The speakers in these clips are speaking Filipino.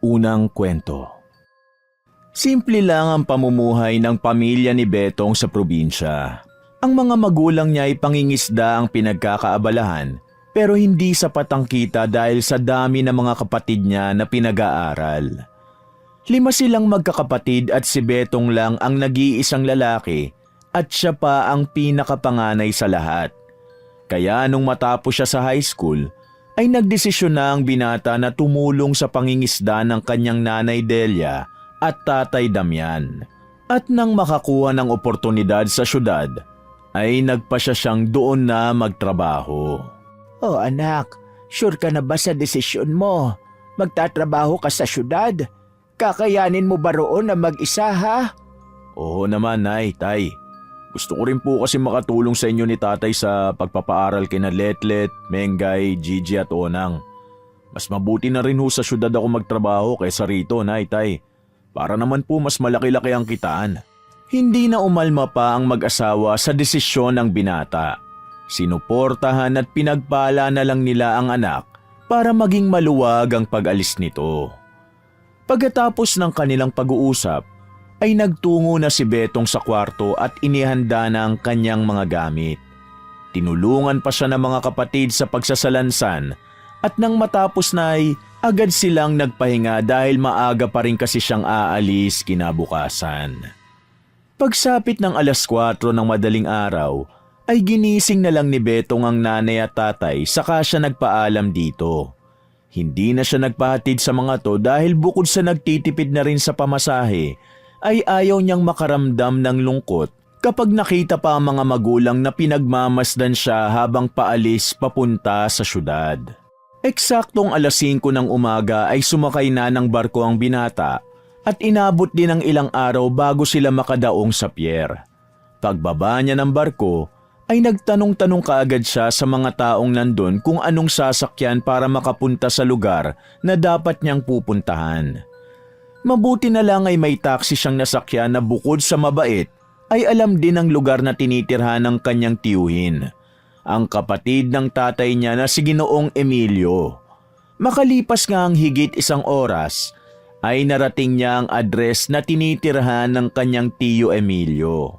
Unang kwento. Simple lang ang pamumuhay ng pamilya ni Betong sa probinsya. Ang mga magulang niya ay pangingisda ang pinagkakaabalahan pero hindi sapat ang kita dahil sa dami ng mga kapatid niya na pinag-aaral. 5 silang magkakapatid at si Betong lang ang nag-iisang lalaki at siya pa ang pinakapanganay sa lahat. Kaya nung matapos siya sa high school, ay nagdesisyon na ang binata na tumulong sa pangingisda ng kanyang nanay Delia at tatay Damian. At nang makakuha ng oportunidad sa syudad, ay nagpasya siyang doon na magtrabaho. Oh anak, sure ka na ba sa desisyon mo? Magtatrabaho ka sa syudad? Kakayanin mo ba roon na mag-isa ha? Oo naman, Nay, Tay. Gusto ko rin po kasi makatulong sa inyo ni tatay sa pagpapaaral kina Letlet, Mengay, Gigi at Onang. Mas mabuti na rin ho sa syudad ako magtrabaho kaysa rito, Nay, Tay. Para naman po mas malaki-laki ang kitaan. Hindi na umalma pa ang mag-asawa sa desisyon ng binata. Sinuportahan at pinagpala na lang nila ang anak para maging maluwag ang pag-alis nito. Pagkatapos ng kanilang pag-uusap, ay nagtungo na si Betong sa kwarto at inihanda na ang kanyang mga gamit. Tinulungan pa siya ng mga kapatid sa pagsasalansan at nang matapos na ay agad silang nagpahinga dahil maaga pa rin kasi siyang aalis kinabukasan. Pagsapit ng 4:00 ng madaling araw ay ginising na lang ni Betong ang nanay at tatay saka siya nagpaalam dito. Hindi na siya nagpahatid sa mga to dahil bukod sa nagtitipid na rin sa pamasahe, ay ayaw niyang makaramdam ng lungkot kapag nakita pa ang mga magulang na pinagmamasdan siya habang paalis papunta sa syudad. Eksaktong 5:00 ng umaga ay sumakay na ng barko ang binata at inabot din ng ilang araw bago sila makadaong sa pier. Pagbaba niya ng barko ay nagtanong-tanong kaagad siya sa mga taong nandun kung anong sasakyan para makapunta sa lugar na dapat niyang pupuntahan. Mabuti na lang ay may taxi siyang nasakyan na bukod sa mabait ay alam din ang lugar na tinitirhan ng kanyang tiyuhin, ang kapatid ng tatay niya na si Ginoong Emilio. Makalipas nga ang higit 1 oras ay narating niya ang address na tinitirhan ng kanyang tiyo Emilio.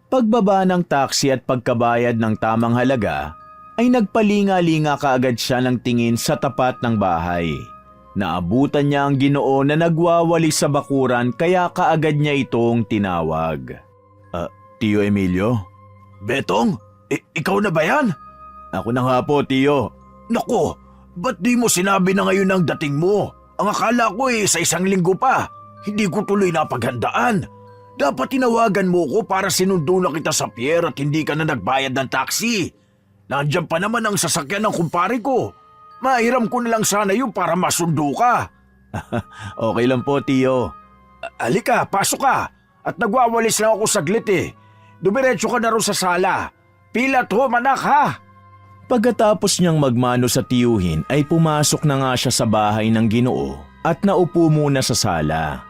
Pagbaba ng taxi at pagkabayad ng tamang halaga ay nagpalinga-linga kaagad siya ng tingin sa tapat ng bahay. Naabutan niya ang Ginoo na nagwawali sa bakuran kaya kaagad niya itong tinawag. Tiyo Emilio? Betong? Ikaw na ba yan? Ako na nga po, Tiyo. Naku, ba't di mo sinabi na ngayon ang dating mo? Ang akala ko sa 1 linggo pa. Hindi ko tuloy napaghandaan. Dapat tinawagan mo ko para sinundo na kita sa pier at hindi ka na nagbayad ng taxi. Nandiyan pa naman ang sasakyan ng kumpare ko. Mahiram ko na lang sana yun para masundo ka. Okay lang po, Tiyo. Halika, pasok ka. At nagwawalis lang ako saglit Dumiretso ka na rin sa sala. Pila to, manak ha? Pagkatapos niyang magmano sa tiyuhin ay pumasok na nga siya sa bahay ng Ginoo at naupo muna sa sala.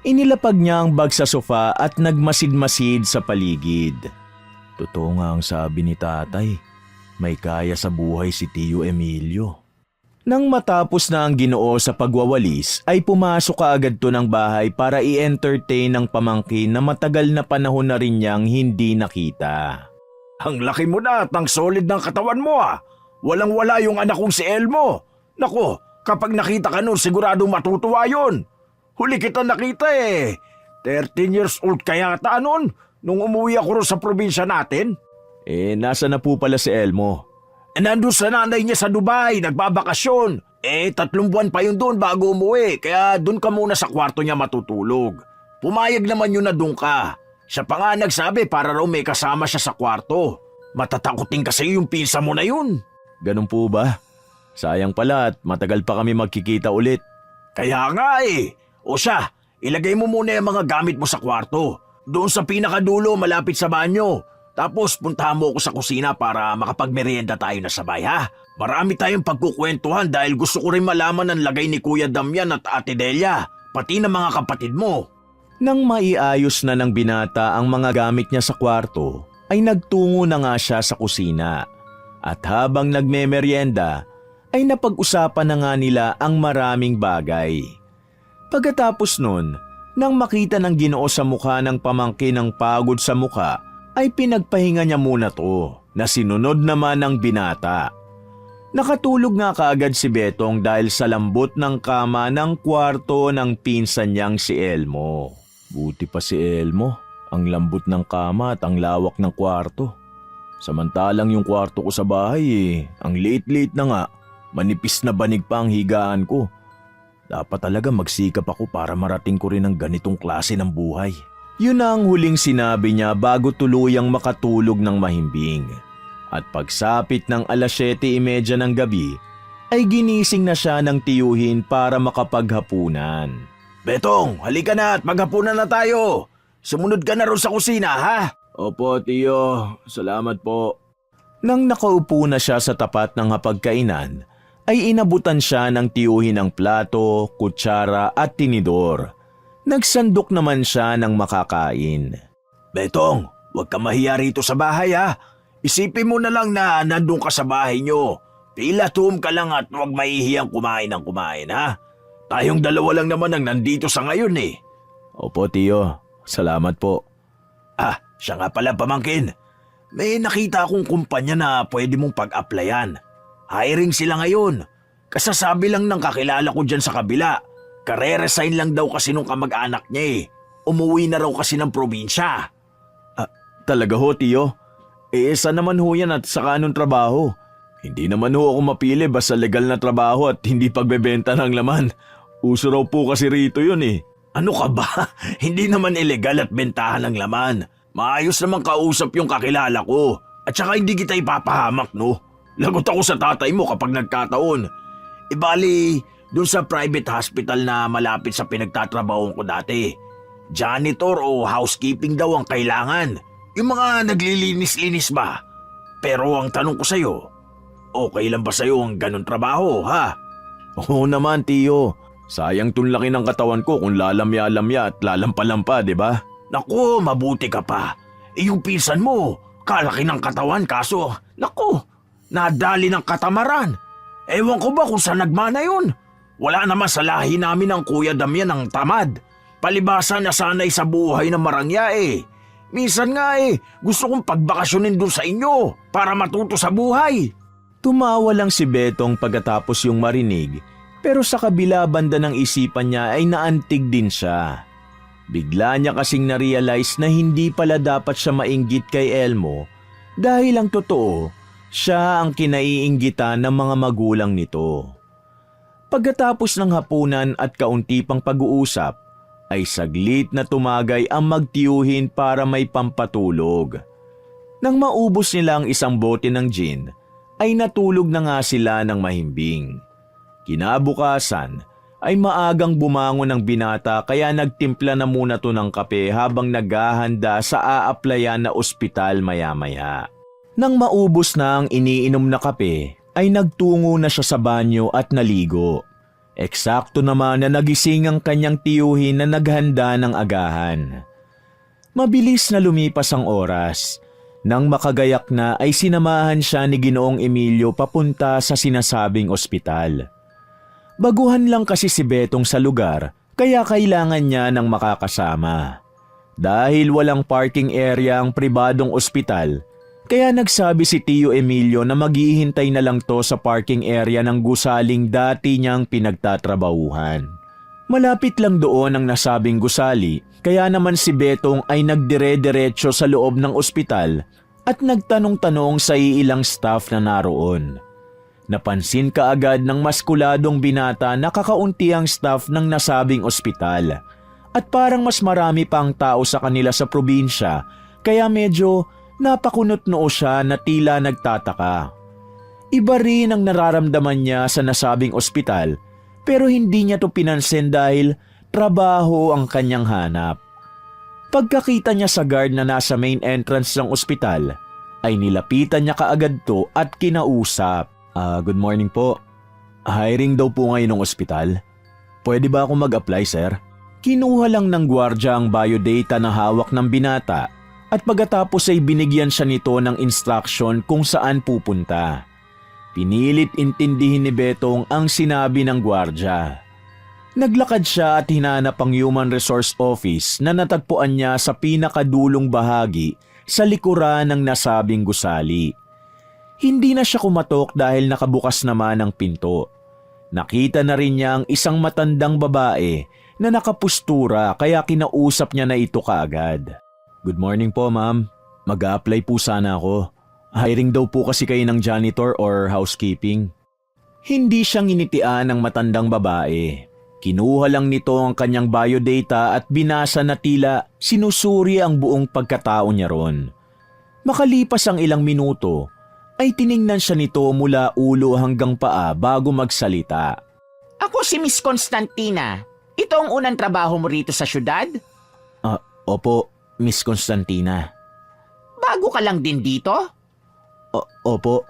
Inilapag niya ang bag sa sofa at nagmasid-masid sa paligid. Totoo nga ang sabi ni tatay. May kaya sa buhay si Tiyo Emilio. Nang matapos na ang Ginoo sa pagwawalis ay pumasok kaagad to ng bahay para i-entertain ng pamangkin na matagal na panahon na rin niyang hindi nakita. Ang laki mo na at ang solid ng katawan mo Walang-wala yung anak kong si Elmo. Naku, kapag nakita ka nun siguradong matutuwa yun. Huli kita nakita 13 years old kaya ta nun nung umuwi ako rin sa probinsya natin. Nasa na po pala si Elmo? Nandun sa nanay niya sa Dubai, nagbabakasyon. 3 buwan pa yun doon bago umuwi, kaya doon ka muna sa kwarto niya matutulog. Pumayag naman yun na doon ka. Siya pa nga nagsabi para raw may kasama siya sa kwarto. Matatakotin kasi yung pinsa mo na yun. Ganun po ba? Sayang pala at matagal pa kami magkikita ulit. Kaya nga O siya, ilagay mo muna yung mga gamit mo sa kwarto. Doon sa pinakadulo malapit sa banyo. Tapos puntahan mo ako sa kusina para makapagmerienda tayo na sabay ha. Marami tayong pagkukwentuhan dahil gusto ko rin malaman ang lagay ni Kuya Damian at Ate Delia, pati ng mga kapatid mo. Nang maiayos na ng binata ang mga gamit niya sa kwarto, ay nagtungo na nga siya sa kusina. At habang nagmemeryenda, ay napag-usapan na nga nila ang maraming bagay. Pagkatapos nun, nang makita ng Ginoo sa mukha ng pamangkin ng pagod sa mukha, ay pinagpahinga niya muna to na sinunod naman ng binata. Nakatulog nga kaagad si Betong dahil sa lambot ng kama ng kwarto ng pinsan niyang si Elmo. Buti pa si Elmo, ang lambot ng kama at ang lawak ng kwarto. Samantalang yung kwarto ko sa bahay ang liit-liit na nga, manipis na banig pa ang higaan ko. Dapat talaga magsikap ako para marating ko rin ang ganitong klase ng buhay. Yun ang huling sinabi niya bago tuluyang makatulog ng mahimbing. At pagsapit ng 7:30 ng gabi, ay ginising na siya ng tiyuhin para makapaghapunan. Betong, halika na at maghapunan na tayo. Sumunod ka na ron sa kusina, ha? Opo, tiyo. Salamat po. Nang nakaupo na siya sa tapat ng hapagkainan, ay inabutan siya ng tiyuhin ng plato, kutsara at tinidor. Nagsandok naman siya ng makakain. Betong, huwag ka mahiya rito sa bahay, ha? Isipin mo na lang na nandun ka sa bahay nyo. Pilatum ka lang at huwag mahihiyang kumain ng kumain, ha? Tayong dalawa lang naman ang nandito sa ngayon, eh. Opo, tiyo. Salamat po. Ah, siya nga pala pamangkin. May nakita akong kumpanya na pwede mong pag-applyan. Hiring sila ngayon. Kasasabi lang ng kakilala ko dyan sa kabila. Kare-resign lang daw kasi nung kamag-anak niya eh. Umuwi na raw kasi ng probinsya. Talaga ho, tiyo? Saan naman ho yan at saka anong trabaho? Hindi naman ho ako mapili basta legal na trabaho at hindi pagbebenta ng laman. Uso raw po kasi rito yun eh. Ano ka ba? Hindi naman ilegal at bentahan ng laman. Maayos naman kausap yung kakilala ko. At saka hindi kita ipapahamak, no? Lagot ako sa tatay mo kapag nagkataon. Ibali, dun sa private hospital na malapit sa pinagtatrabahoan ko dati. Janitor o housekeeping daw ang kailangan. Yung mga naglilinis-linis ba? Pero ang tanong ko sa'yo, okay lang ba sa'yo ang ganun trabaho, ha? Oo naman, tiyo. Sayang tong laki ng katawan ko kung lalamya-lamya at lalampa-lampa, di ba? Naku, mabuti ka pa. Yung pinsan mo, kalaki ng katawan kaso, naku, nadali ng katamaran. Ewan ko ba kung saan nagmana yun? Wala naman sa lahi namin ang Kuya Damian ng tamad. Palibasa na sanay sa buhay ng marangya eh. Minsan nga gusto kong pagbakasyonin dun sa inyo para matuto sa buhay. Tumawa lang si Betong pagkatapos yung marinig, pero sa kabila banda ng isipan niya ay naantig din siya. Bigla niya kasing na-realize na hindi pala dapat siya mainggit kay Elmo dahil ang totoo, siya ang kinaiinggitan ng mga magulang nito. Pagkatapos ng hapunan at kaunti pang pag-uusap, ay saglit na tumagay ang magtiyuhin para may pampatulog. Nang maubos nila ang isang bote ng gin, ay natulog na nga sila ng mahimbing. Kinabukasan ay maagang bumangon ang binata kaya nagtimpla na muna to ng kape habang naghahanda sa aaplayan na ospital maya-maya. Nang maubos na ang iniinom na kape, ay nagtungo na siya sa banyo at naligo. Eksakto naman na nagising ang kanyang tiyuhin na naghanda ng agahan. Mabilis na lumipas ang oras. Nang makagayak na ay sinamahan siya ni Ginoong Emilio papunta sa sinasabing ospital. Baguhan lang kasi si Betong sa lugar kaya kailangan niya ng makakasama. Dahil walang parking area ang pribadong ospital, kaya nagsabi si Tio Emilio na maghihintay na lang to sa parking area ng gusaling dati niyang pinagtatrabahuhan. Malapit lang doon ang nasabing gusali, kaya naman si Betong ay nagdire-diretso sa loob ng ospital at nagtanong-tanong sa iilang staff na naroon. Napansin kaagad ng maskuladong binata na kakaunti ang staff ng nasabing ospital at parang mas marami pang tao sa kanila sa probinsya kaya medyo napakunot noo siya na tila nagtataka. Iba rin ang nararamdaman niya sa nasabing ospital pero hindi niya to pinansin dahil trabaho ang kanyang hanap. Pagkakita niya sa guard na nasa main entrance ng ospital, ay nilapitan niya kaagad to at kinausap. Good morning po. Hiring daw po ngayon ng ospital. Pwede ba ako mag-apply, sir? Kinuha lang ng gwardya ang biodata na hawak ng binata at pagkatapos ay binigyan siya nito ng instruction kung saan pupunta. Pinilit intindihin ni Betong ang sinabi ng gwardya. Naglakad siya at hinanap ang Human Resource Office na natagpuan niya sa pinakadulong bahagi sa likuran ng nasabing gusali. Hindi na siya kumatok dahil nakabukas naman ang pinto. Nakita na rin niya ang isang matandang babae na nakapustura kaya kinausap niya na ito kaagad. Good morning po, ma'am. Mag-a-apply po sana ako. Hiring daw po kasi kayo ng janitor or housekeeping. Hindi siya nginitian ng matandang babae. Kinuha lang nito ang kanyang biodata at binasa na tila sinusuri ang buong pagkatao niya ron. Makalipas ang ilang minuto, ay tiningnan siya nito mula ulo hanggang paa bago magsalita. Ako si Miss Constantina. Ito ang unang trabaho mo rito sa syudad? Opo, Miss Constantina. Bago ka lang din dito? Opo,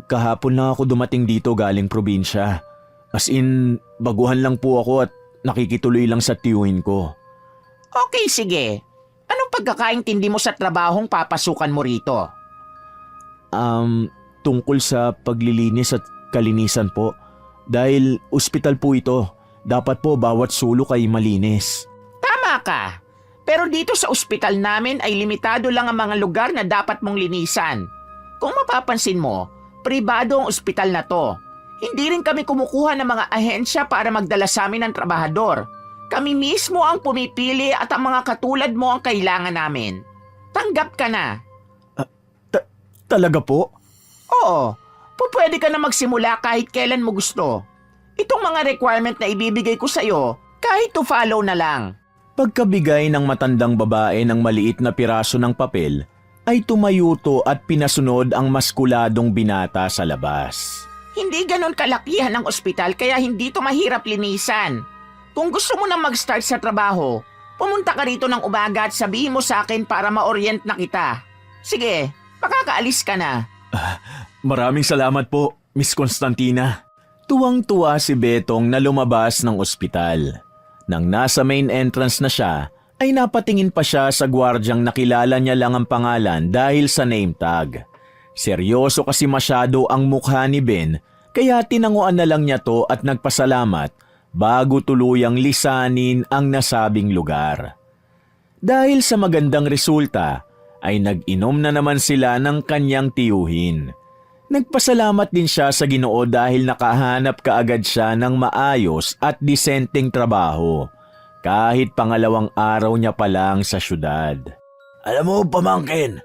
kahapon lang ako dumating dito galing probinsya. As in, baguhan lang po ako at nakikituloy lang sa tiyuhin ko. Okay, sige. Anong pagkakaintindi mo sa trabahong papasukan mo rito? Tungkol sa paglilinis at kalinisan po. Dahil ospital po ito, dapat po bawat sulok ay malinis. Tama ka. Pero dito sa ospital namin ay limitado lang ang mga lugar na dapat mong linisan. Kung mapapansin mo, pribado ang ospital na to. Hindi rin kami kumukuha ng mga ahensya para magdala sa amin ng trabahador. Kami mismo ang pumipili at ang mga katulad mo ang kailangan namin. Tanggap ka na. Talaga po? Oo, pwede ka na magsimula kahit kailan mo gusto. Itong mga requirement na ibibigay ko sa'yo, kahit to follow na lang. Pagkabigay ng matandang babae ng maliit na piraso ng papel, ay tumayuto at pinasunod ang maskuladong binata sa labas. Hindi ganon kalakihan ng ospital kaya hindi to mahirap linisan. Kung gusto mo na mag-start sa trabaho, pumunta ka rito ng umaga at sabihin mo sa akin para ma-orient na kita. Sige, makakaalis ka na. Maraming salamat po, Miss Constantina. Tuwang-tuwa si Betong na lumabas ng ospital. Nang nasa main entrance na siya, ay napatingin pa siya sa gwardyang nakilala niya lang ang pangalan dahil sa name tag. Seryoso kasi masyado ang mukha ni Ben, kaya tinanguan na lang niya to at nagpasalamat bago tuluyang lisanin ang nasabing lugar. Dahil sa magandang resulta, ay nag-inom na naman sila ng kanyang tiyuhin. Nagpasalamat din siya sa Ginoo dahil nakahanap kaagad siya ng maayos at disenteng trabaho, kahit pangalawang araw niya pa lang sa syudad. Alam mo, pamangkin,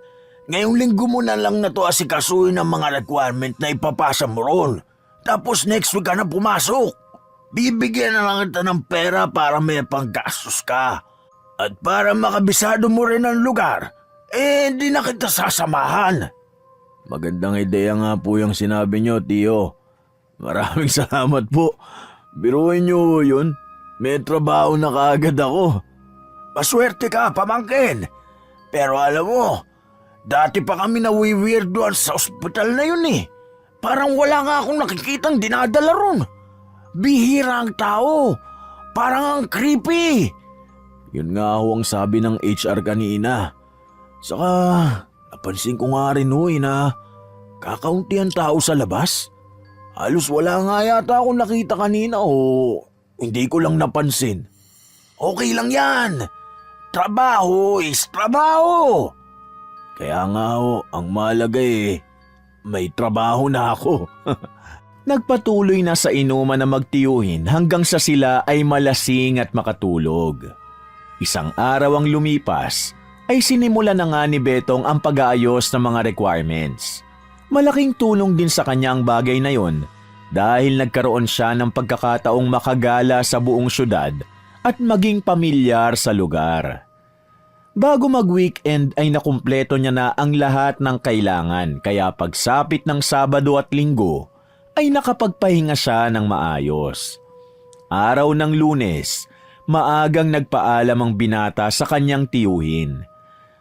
ngayong linggo mo na lang na to asikasuhin ang mga requirement na ipapasa mo ron. Tapos next week ka na pumasok. Bibigyan na lang kita ng pera para may panggastos ka. At para makabisado mo rin ang lugar, hindi na kita sasamahan. Magandang ideya nga po yung sinabi niyo, Tiyo. Maraming salamat po. Biruin niyo yun. May trabaho na kaagad ako. Maswerte ka, pamangkin. Pero alam mo, dati pa kami nawiwirdoan sa ospital na yun eh. Parang wala nga akong nakikitang dinadala ron. Bihira ang tao. Parang ang creepy. Yun nga ho ang sabi ng HR kanina. Saka, napansin ko nga rin ho na kakaunti ang tao sa labas. Halos wala nga yata akong nakita kanina o hindi ko lang napansin. Okay lang yan. Trabaho is trabaho. Kaya nga ho, ang mahalaga may trabaho na ako. Nagpatuloy na sa inuman na magtiyuhin hanggang sa sila ay malasing at makatulog. Isang araw ang lumipas, ay sinimula na nga ni Betong ang pag-aayos ng mga requirements. Malaking tulong din sa kanya ang bagay na yon dahil nagkaroon siya ng pagkakataong makagala sa buong syudad at maging pamilyar sa lugar. Bago mag-weekend ay nakumpleto niya na ang lahat ng kailangan kaya pagsapit ng Sabado at Linggo ay nakapagpahinga siya ng maayos. Araw ng Lunes, maagang nagpaalam ang binata sa kanyang tiyuhin.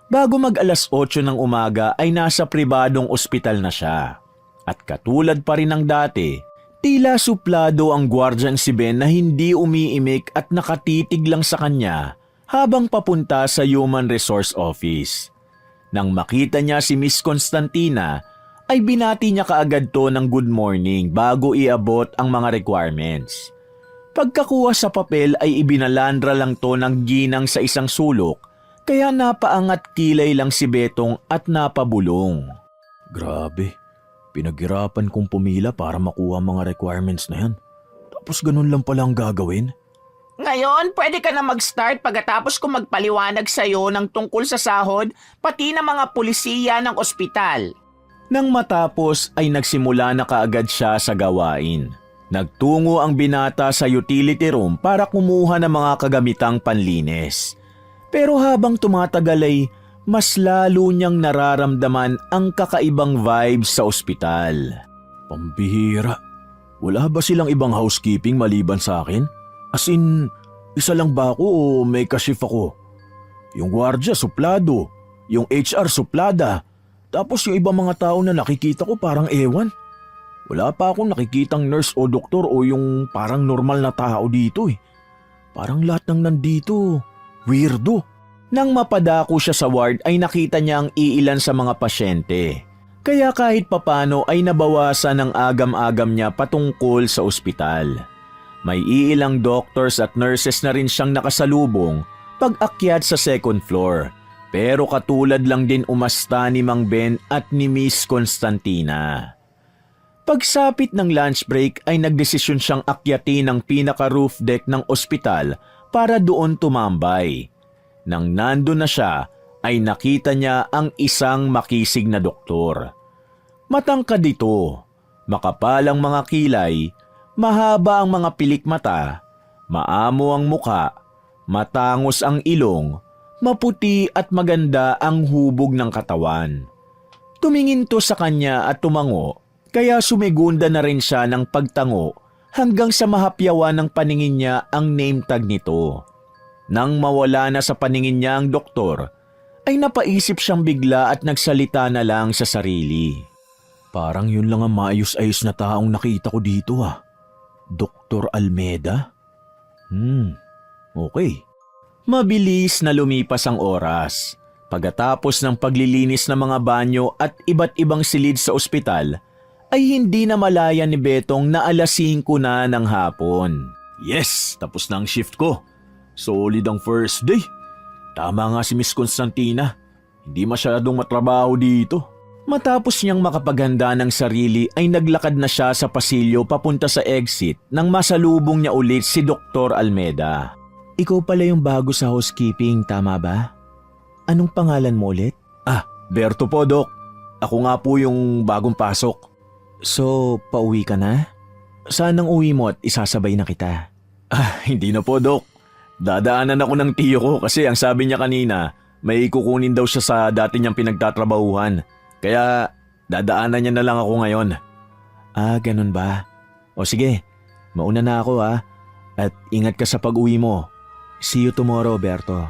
Bago mag 8:00 ng umaga ay nasa pribadong ospital na siya. At katulad pa rin ng dati, tila suplado ang gwardyang si Ben na hindi umiimik at nakatitig lang sa kanya habang papunta sa Human Resource Office. Nang makita niya si Miss Constantina, ay binati niya kaagad to ng good morning bago iabot ang mga requirements. Pagkakuha sa papel ay ibinalandra lang to ng ginang sa isang sulok, kaya napaangat kilay lang si Betong at napabulong. Grabe, pinaghirapan kong pumila para makuha mga requirements na yan. Tapos ganun lang pala ang gagawin? Ngayon, pwede ka na mag-start pagkatapos ko magpaliwanag sa'yo ng tungkol sa sahod, pati ng mga pulisiya ng ospital. Nang matapos ay nagsimula na kaagad siya sa gawain. Nagtungo ang binata sa utility room para kumuha ng mga kagamitang panlinis. Pero habang tumatagal ay mas lalo niyang nararamdaman ang kakaibang vibes sa ospital. Pambihira. Wala ba silang ibang housekeeping maliban sa akin? As in, isa lang ba ako o may kashift ako? Yung gwardiya suplado, yung HR suplada, tapos yung ibang mga tao na nakikita ko parang ewan. Wala pa akong nakikitang nurse o doktor o yung parang normal na tao dito eh. Parang lahat ng nandito, weirdo. Nang mapadako siya sa ward ay nakita niya ang iilan sa mga pasyente. Kaya kahit papano ay nabawasan ang agam-agam niya patungkol sa ospital. May iilang doctors at nurses na rin siyang nakasalubong pag-akyat sa second floor. Pero katulad lang din umasta ni Mang Ben at ni Miss Constantina. Pagsapit ng lunch break ay nagdesisyon siyang akyatin ang pinaka-roof deck ng ospital para doon tumambay. Nang nandun na siya ay nakita niya ang isang makisig na doktor. Matangkad ito, makapal ang mga kilay, mahaba ang mga pilik mata, maamo ang muka, matangos ang ilong, maputi at maganda ang hubog ng katawan. Tumingin to sa kanya at tumango, kaya sumigunda na rin siya ng pagtango hanggang sa mahapyawan ng paningin niya ang name tag nito. Nang mawala na sa paningin niya ang doktor, ay napaisip siyang bigla at nagsalita na lang sa sarili. Parang yun lang ang maayos-ayos na taong nakita ko dito ah. Dr. Almeda? Okay. Mabilis na lumipas ang oras. Pagkatapos ng paglilinis ng mga banyo at iba't ibang silid sa ospital, ay hindi na malaya ni Betong na 5:00 na ng hapon. Yes, tapos na ang shift ko. Solid ang first day. Tama nga si Miss Constantina. Hindi masyadong matrabaho dito. Matapos niyang makapaghanda ng sarili ay naglakad na siya sa pasilyo papunta sa exit nang masalubong niya ulit si Dr. Almeda. Ikaw pala yung bago sa housekeeping, tama ba? Anong pangalan mo ulit? Berto po, Dok. Ako nga po yung bagong pasok. So, pauwi ka na? Saan ang uwi mo at isasabay na kita? Hindi na po, Dok. Dadaanan ako ng tiyo ko kasi ang sabi niya kanina, may kukunin daw siya sa dati niyang pinagtatrabahuhan. Kaya dadaanan niya na lang ako ngayon. Ganun ba? O sige, mauna na ako at ingat ka sa pag-uwi mo. See you tomorrow, Berto.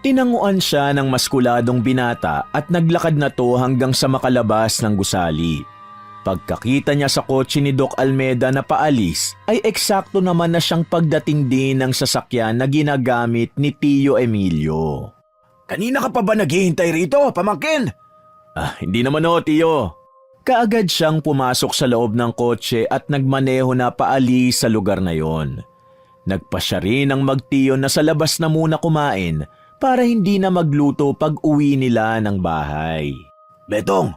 Tinanguan siya ng maskuladong binata at naglakad na to hanggang sa makalabas ng gusali. Pagkakita niya sa kotse ni Doc Almeda na paalis, ay eksakto naman na siyang pagdating din ng sasakyan na ginagamit ni Tio Emilio. Kanina ka pa ba naghihintay rito, pamangkin? Hindi naman ho, Tio. Kaagad siyang pumasok sa loob ng kotse at nagmaneho na paalis sa lugar na yon. Nagpa siya rin ang magtiyo na sa labas na muna kumain para hindi na magluto pag uwi nila ng bahay. Betong,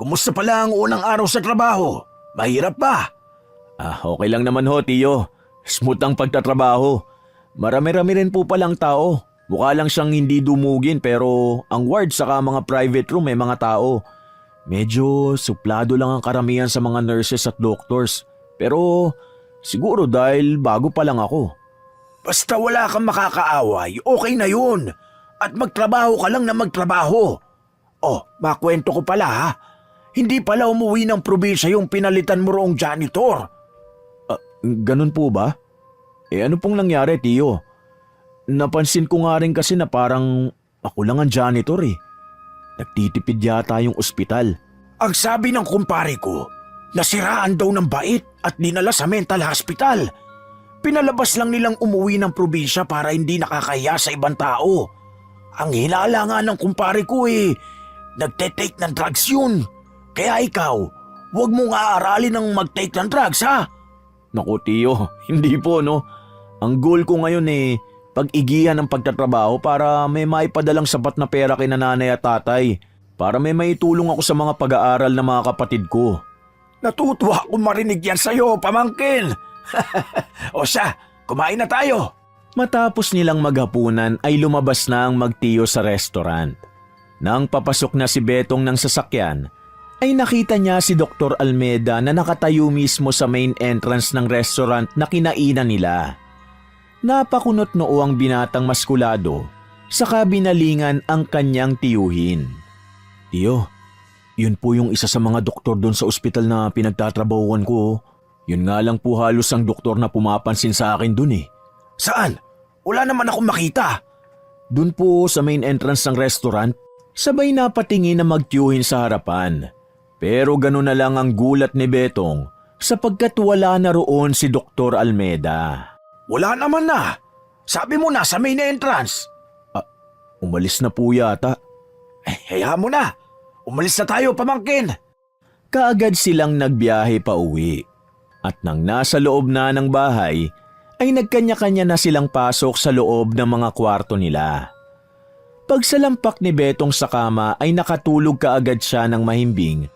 kumusta pala ang unang araw sa trabaho? Mahirap ba? Okay lang naman ho, Tio. Smooth ang pagtatrabaho. Marami-rami rin po palang tao. Mukha lang siyang hindi dumugin pero ang ward saka mga private room may mga tao. Medyo suplado lang ang karamihan sa mga nurses at doctors. Pero siguro dahil bago pa lang ako. Basta wala kang makakaaway, okay na yun. At magtrabaho ka lang na magtrabaho. Makwento ko pala ha. Hindi pala umuwi ng probinsya yung pinalitan mo roong janitor. Ganun po ba? Ano pong nangyari, Tio? Napansin ko nga rin kasi na parang ako lang ang janitor eh. Nagtitipid yata yung ospital. Ang sabi ng kumpare ko, nasiraan daw ng bait at dinala sa mental hospital. Pinalabas lang nilang umuwi ng probinsya para hindi nakakaya sa ibang tao. Ang hinala nga ng kumpare ko nagte-take ng drugs yun. Kaya ikaw, huwag mong aaralin ng mag-take ng drugs ha. Naku Tiyo, hindi po no. Ang goal ko ngayon pag-igihan ng pagtatrabaho para may maipadalang sapat na pera kay nanay at tatay. Para may maitulong ako sa mga pag-aaral ng mga kapatid ko. Natutuwa akong marinig yan sa'yo, pamangkin. O siya, kumain na tayo. Matapos nilang maghapunan ay lumabas na ang magtiyo sa restaurant. Nang papasok na si Betong ng sasakyan, ay nakita niya si Dr. Almeda na nakatayo mismo sa main entrance ng restaurant na kinainan nila. Napakunot noo ang binatang maskulado, saka binalingan ang kanyang tiyuhin. Tiyo, yun po yung isa sa mga doktor doon sa ospital na pinagtatrabahuan ko. Yun nga lang po halos ang doktor na pumapansin sa akin doon. Saan? Wala naman akong makita. Doon po sa main entrance ng restaurant, sabay napatingin na magtiyuhin sa harapan. Pero gano'n na lang ang gulat ni Betong sapagkat wala na roon si Dr. Almeda. Wala naman na. Sabi mo na sa main entrance. Umalis na po yata. Hayaan mo na. Umalis na tayo, pamangkin. Kaagad silang nagbiyahe pa uwi. At nang nasa loob na ng bahay, ay nagkanya-kanya na silang pasok sa loob ng mga kwarto nila. Pagsalampak ni Betong sa kama ay nakatulog kaagad siya ng mahimbing.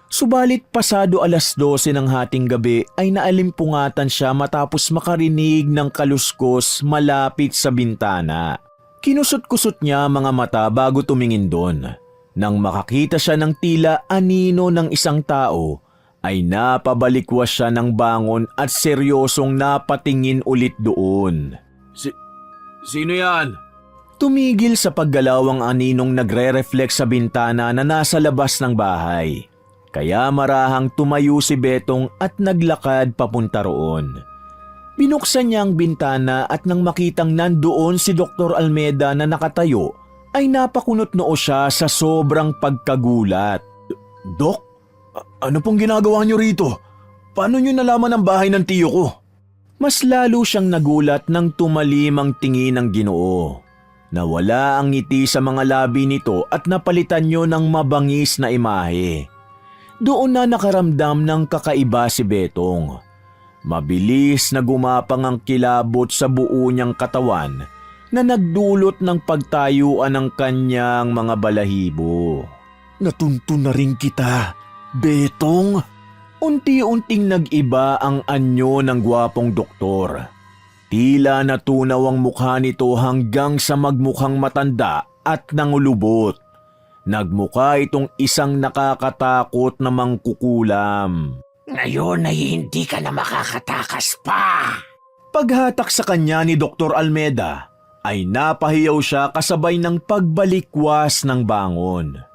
Subalit pasado 12:00 ng hating gabi ay naalimpungatan siya matapos makarinig ng kaluskos malapit sa bintana. Kinusot-kusot niya mga mata bago tumingin doon. Nang makakita siya ng tila anino ng isang tao, ay napabalikwas siya ng bangon at seryosong napatingin ulit doon. Sino yan? Tumigil sa paggalaw ang aninong nagre-reflect sa bintana na nasa labas ng bahay. Kaya marahang tumayo si Betong at naglakad papunta roon. Binuksan niya ang bintana at nang makitang nandoon si Dr. Almeda na nakatayo, ay napakunot noo siya sa sobrang pagkagulat. Dok, ano pong ginagawa niyo rito? Paano niyo nalaman ang bahay ng tiyo ko? Mas lalo siyang nagulat nang tumalim ang tingin ng Ginoo. Nawala ang ngiti sa mga labi nito at napalitan niyo ng mabangis na imahe. Doon na nakaramdam ng kakaiba si Betong. Mabilis na gumapang ang kilabot sa buo niyang katawan na nagdulot ng pagtayuan ng kanyang mga balahibo. Natuntun na rin kita, Betong. Unti-unting nag-iba ang anyo ng gwapong doktor. Tila natunaw ang mukha nito hanggang sa magmukhang matanda at nangulubot. Nagmukha itong isang nakakatakot na mangkukulam. Ngayon ay hindi ka na makakatakas pa. Paghatak sa kanya ni Dr. Almeda, ay napahiyaw siya kasabay ng pagbalikwas ng bangon.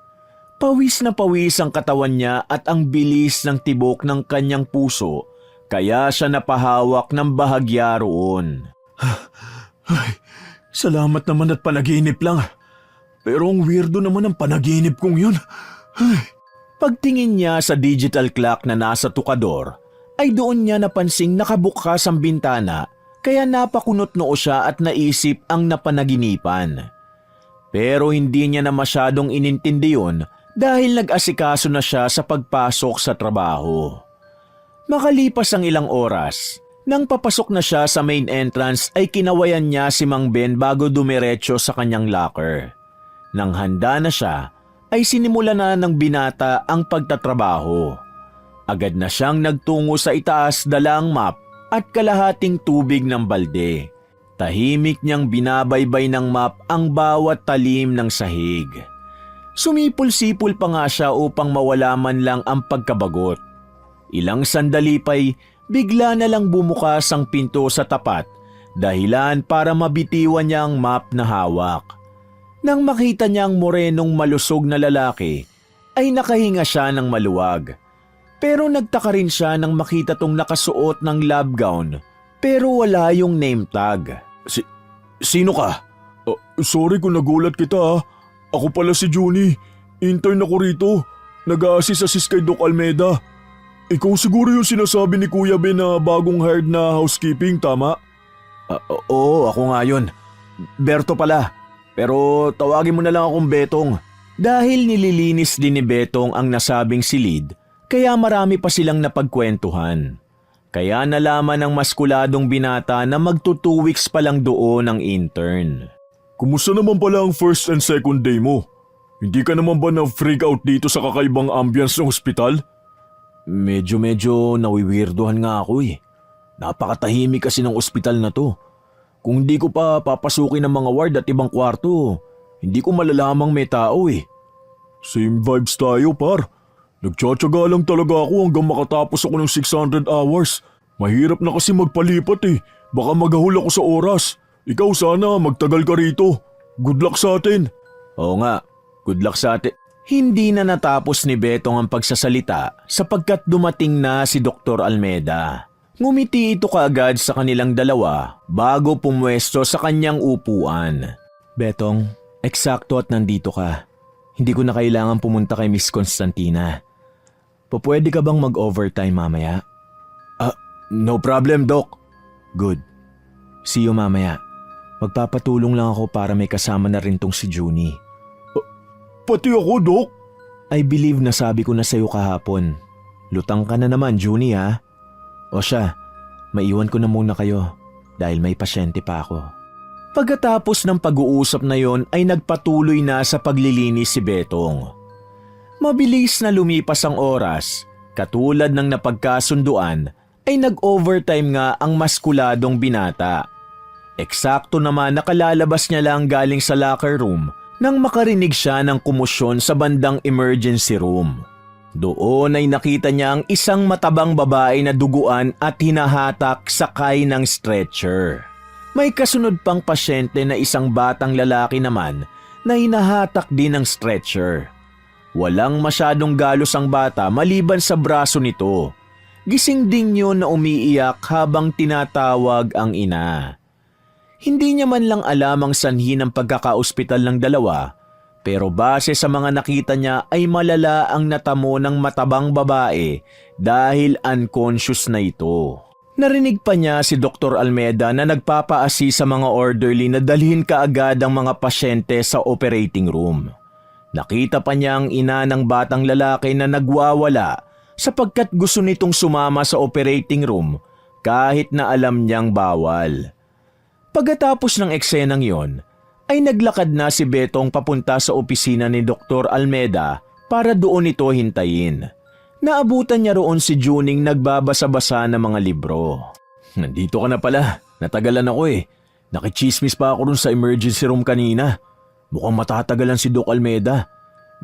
Pawis na pawis ang katawan niya at ang bilis ng tibok ng kanyang puso, kaya siya napahawak ng bahagya roon. Ay, salamat naman at panaginip lang. Pero ang weirdo naman ang panaginip kong yun. Ay. Pagtingin niya sa digital clock na nasa tukador, ay doon niya napansing nakabukas ang bintana, kaya napakunot noo siya at naisip ang napanaginipan. Pero hindi niya na masyadong inintindi yun dahil nag-asikaso na siya sa pagpasok sa trabaho. Makalipas ang ilang oras, nang papasok na siya sa main entrance ay kinawayan niya si Mang Ben bago dumiretso sa kanyang locker. Nang handa na siya, ay sinimula na ng binata ang pagtatrabaho. Agad na siyang nagtungo sa itaas dala ang map at kalahating tubig ng balde. Tahimik niyang binabaybay ng map ang bawat talim ng sahig. Sumipol-sipol pa nga siya upang mawala man lang ang pagkabagot. Ilang sandali pa'y bigla na lang bumukas ang pinto sa tapat, dahilan para mabitiwan niya ang map na hawak. Nang makita niya ang morenong malusog na lalaki, ay nakahinga siya ng maluwag. Pero nagtaka rin siya nang makita tong nakasuot ng lab gown, pero wala yung name tag. Sino ka? Sorry kung nagulat kita. Ako pala si Juni. Intern ako rito. Nag-a-assist kay Doc Almeda. Ikaw siguro yung sinasabi ni Kuya Ben na bagong hired na housekeeping, tama? Oo, ako nga yun. Berto pala. Pero tawagin mo na lang akong Betong. Dahil nililinis din ni Betong ang nasabing silid, kaya marami pa silang napagkwentuhan. Kaya nalaman ng maskuladong binata na magto 2 weeks pa lang doon ang intern. Kumusta naman pala ang first and second day mo? Hindi ka naman ba na-freak out dito sa kakaibang ambience ng ospital? Medyo nawiwirdohan nga ako eh. Napakatahimik kasi ng ospital na to. Kung hindi ko pa papasukin ng mga ward at ibang kwarto, hindi ko malalamang may tao eh. Same vibes tayo par. Nagtsatsaga lang talaga ako hanggang makatapos ako ng 600 hours. Mahirap na kasi magpalipat eh. Baka magahul ako sa oras. Ikaw sana magtagal ka rito. Good luck sa atin. Oo nga, good luck sa atin. Hindi na natapos ni Betong ang pagsasalita sapagkat dumating na si Dr. Almeda. Ngumiti ito kaagad sa kanilang dalawa bago pumwesto sa kanyang upuan. Betong, eksakto at nandito ka. Hindi ko na kailangan pumunta kay Miss Constantina. Pwede ka bang mag-overtime mamaya? No problem, Doc. Good. See you mamaya. Magpapatulong lang ako para may kasama na rin tong si Junie. Pati ako, Doc. I believe na sabi ko na sa'yo kahapon. Lutang ka na naman, Junie ha? O siya, maiwan ko na muna kayo dahil may pasyente pa ako. Pagkatapos ng pag-uusap na yon ay nagpatuloy na sa paglilinis si Betong. Mabilis na lumipas ang oras, katulad ng napagkasunduan ay nag-overtime nga ang maskuladong binata. Eksakto naman nakalalabas niya lang galing sa locker room nang makarinig siya ng kumusyon sa bandang emergency room. Doon ay nakita niya ang isang matabang babae na duguan at hinahatak sakay ng stretcher. May kasunod pang pasyente na isang batang lalaki naman na hinahatak din ng stretcher. Walang masyadong galos ang bata maliban sa braso nito. Gising din yun na umiiyak habang tinatawag ang ina. Hindi niya man lang alam ang sanhi ng pagkakaospital ng dalawa, pero base sa mga nakita niya ay malala ang natamo ng matabang babae dahil unconscious na ito. Narinig pa niya si Dr. Almeda na nagpapaasi sa mga orderly na dalhin kaagad ang mga pasyente sa operating room. Nakita pa niya ang ina ng batang lalaki na nagwawala sapagkat gusto nitong sumama sa operating room kahit na alam niyang bawal. Pagkatapos ng eksenang yon, ay naglakad na si Betong papunta sa opisina ni Dr. Almeda para doon ito hintayin. Naabutan niya roon si Juning nagbabasa-basa ng mga libro. Nandito ka na pala, natagalan ako eh. Nakichismis pa ako ron sa emergency room kanina. Mukhang matatagalan si Doc Almeda.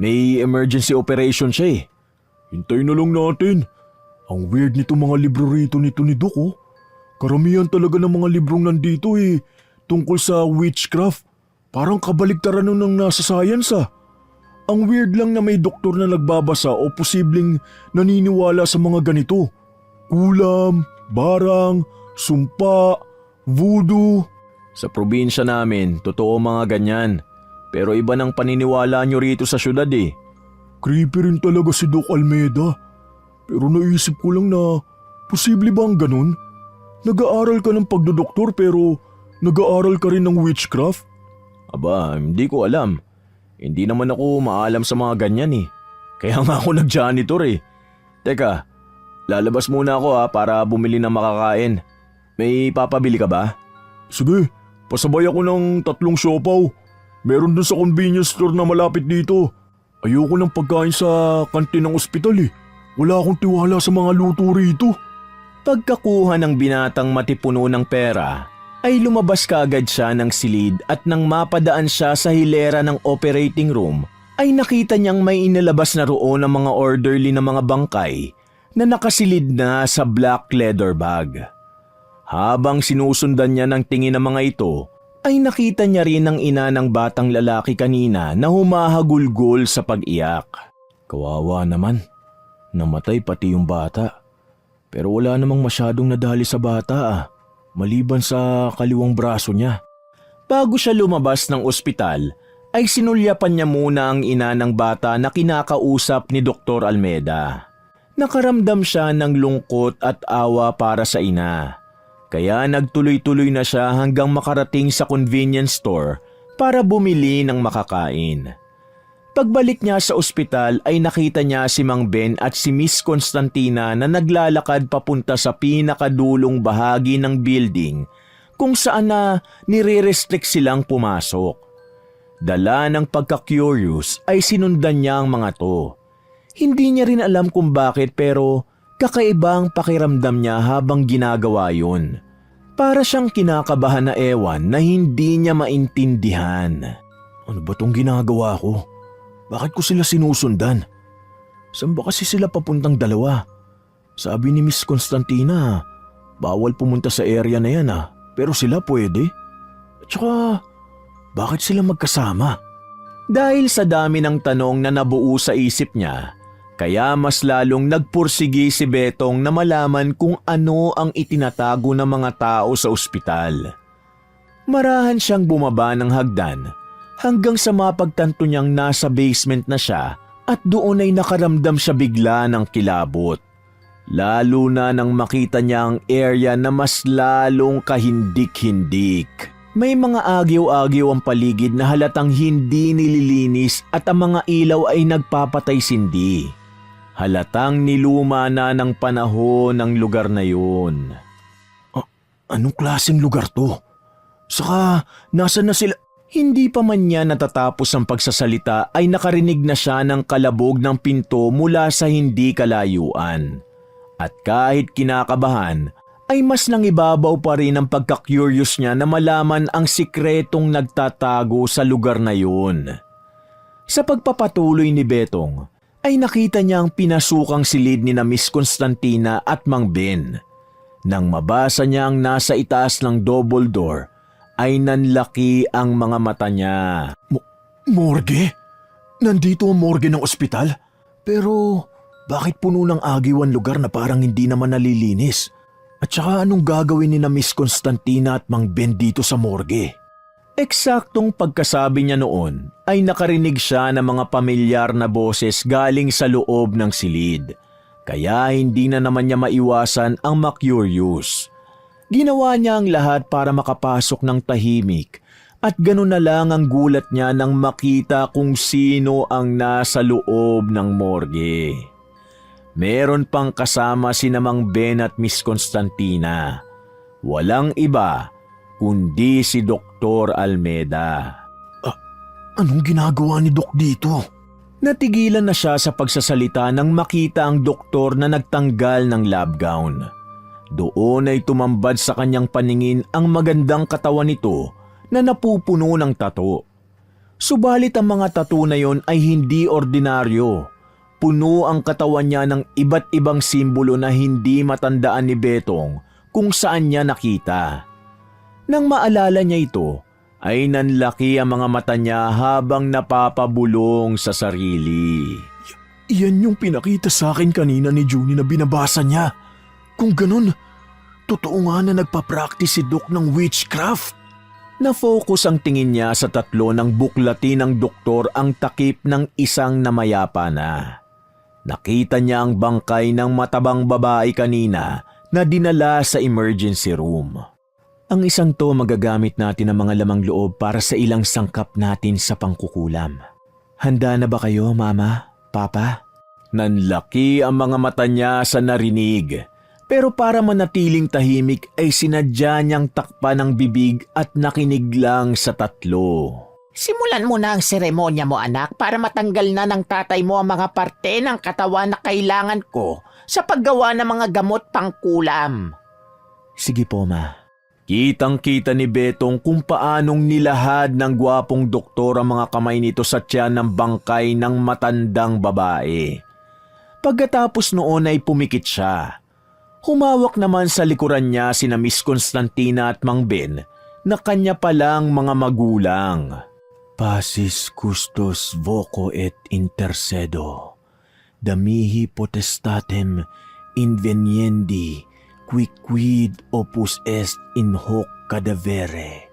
May emergency operation siya eh. Hintayin na lang natin. Ang weird nito mga libro rito nito ni Doc oh. Karamihan talaga ng mga librong nandito eh, tungkol sa witchcraft. Parang kabaligtaran nun ng nasa science ah. Ang weird lang na may doktor na nagbabasa o posibleng naniniwala sa mga ganito. Ulam, barang, sumpa, voodoo. Sa probinsya namin, totoo mga ganyan. Pero iba ng paniniwala nyo rito sa syudad eh. Creepy rin talaga si Doc Almeda. Pero naisip ko lang na posible ba ang ganun? Nag-aaral ka ng pagdodoktor pero nag-aaral ka rin ng witchcraft? Aba, hindi ko alam. Hindi naman ako maalam sa mga ganyan eh. Kaya nga ako nag-janitor eh. Teka, lalabas muna ako para bumili ng makakain. May papabili ka ba? Sige, pasabay ako ng 3 siopaw. Meron dun sa convenience store na malapit dito. Ayoko ng pagkain sa kantin ng ospital eh. Wala akong tiwala sa mga luto rito. Pagkakuha ng binatang matipuno ng pera, ay lumabas kaagad siya ng silid at nang mapadaan siya sa hilera ng operating room, ay nakita niyang may inilabas na roon ang mga orderly na mga bangkay na nakasilid na sa black leather bag. Habang sinusundan niya ng tingin ng mga ito, ay nakita niya rin ang ina ng batang lalaki kanina na humahagulgol sa pag-iyak. Kawawa naman, namatay pati yung bata. Pero wala namang masyadong nadali sa bata maliban sa kaliwang braso niya. Bago siya lumabas ng ospital, ay sinulyapan niya muna ang ina ng bata na kinakausap ni Dr. Almeda. Nakaramdam siya ng lungkot at awa para sa ina. Kaya nagtuloy-tuloy na siya hanggang makarating sa convenience store para bumili ng makakain. Pagbalik niya sa ospital ay nakita niya si Mang Ben at si Miss Constantina na naglalakad papunta sa pinakadulong bahagi ng building kung saan na nire-restrict silang pumasok. Dala ng pagka-curious ay sinundan niya ang mga to. Hindi niya rin alam kung bakit pero kakaibang pakiramdam niya habang ginagawa yun. Para siyang kinakabahan na ewan na hindi niya maintindihan. Ano ba tong ginagawa ko? Bakit ko sila sinusundan? Saan ba kasi sila papuntang dalawa? Sabi ni Miss Constantina, bawal pumunta sa area na yan pero sila pwede. At saka, bakit sila magkasama? Dahil sa dami ng tanong na nabuo sa isip niya, kaya mas lalong nagpursigi si Betong na malaman kung ano ang itinatago ng mga tao sa ospital. Marahan siyang bumaba ng hagdan hanggang sa mapagtanto niyang nasa basement na siya at doon ay nakaramdam siya bigla ng kilabot. Lalo na nang makita niya ang area na mas lalong kahindik-hindik. May mga agyaw-agyaw ang paligid na halatang hindi nililinis at ang mga ilaw ay nagpapatay-sindi. Halatang niluma na ng panahon ng lugar na yun. Anong klaseng lugar to? Saka, nasan na sila? Hindi pa man niya natatapos ang pagsasalita ay nakarinig na siya ng kalabog ng pinto mula sa hindi kalayuan. At kahit kinakabahan, ay mas nangibabaw pa rin ang pagka-curious niya na malaman ang sikretong nagtatago sa lugar na yun. Sa pagpapatuloy ni Betong, ay nakita niya ang pinasukang silid ni na Miss Constantina at Mang Ben. Nang mabasa niya ang nasa itaas ng double door, ay nanlaki ang mga mata niya. Morgue? Nandito ang morgue ng ospital? Pero bakit puno ng agiwan lugar na parang hindi naman nalilinis? At saka anong gagawin ni na Miss Constantina at Mang Ben dito sa morgue? Eksaktong pagkasabi niya noon ay nakarinig siya ng mga pamilyar na boses galing sa loob ng silid. Kaya hindi na naman niya maiwasan ang ma-curious. Ginawa niya ang lahat para makapasok ng tahimik at gano'n na lang ang gulat niya nang makita kung sino ang nasa loob ng morgue. Meron pang kasama si Mang Ben at Miss Constantina. Walang iba kundi si Dr. Almeda. Anong ginagawa ni Doc dito? Natigilan na siya sa pagsasalita nang makita ang doktor na nagtanggal ng lab gown. Doon ay tumambad sa kanyang paningin ang magandang katawan nito na napupuno ng tato. Subalit ang mga tato na yon ay hindi ordinaryo. Puno ang katawan niya ng iba't ibang simbolo na hindi matandaan ni Betong kung saan niya nakita. Nang maalala niya ito, ay nanlaki ang mga mata niya habang napapabulong sa sarili. Yan yung pinakita sa akin kanina ni Junie na binabasa niya. Kung ganun, totoo nga na nagpa-practice si Doc ng witchcraft. Na-focus ang tingin niya sa tatlo ng buklatin ng doktor ang takip ng isang namayapa na. Nakita niya ang bangkay ng matabang babae kanina na dinala sa emergency room. Ang isang to magagamit natin ang mga lamang loob para sa ilang sangkap natin sa pangkukulam. Handa na ba kayo, Mama? Papa? Nanlaki ang mga mata niya sa narinig. Pero para manatiling tahimik ay sinadya niyang takpan ng bibig at nakinig lang sa tatlo. Simulan mo na ang seremonya mo, anak, para matanggal na ng tatay mo ang mga parte ng katawan na kailangan ko sa paggawa ng mga gamot pangkulam. Sige po, Ma. Kitang-kita ni Betong kung paanong nilahad ng gwapong doktor ang mga kamay nito sa tiyan ng bangkay ng matandang babae. Pagkatapos noon ay pumikit siya. Humawak naman sa likuran niya sina Miss Constantina at Mang Ben na kanya palang mga magulang. Pasis custos voco et intercedo. Damihi potestatem inveniendi quicquid opus est in hoc cadavere.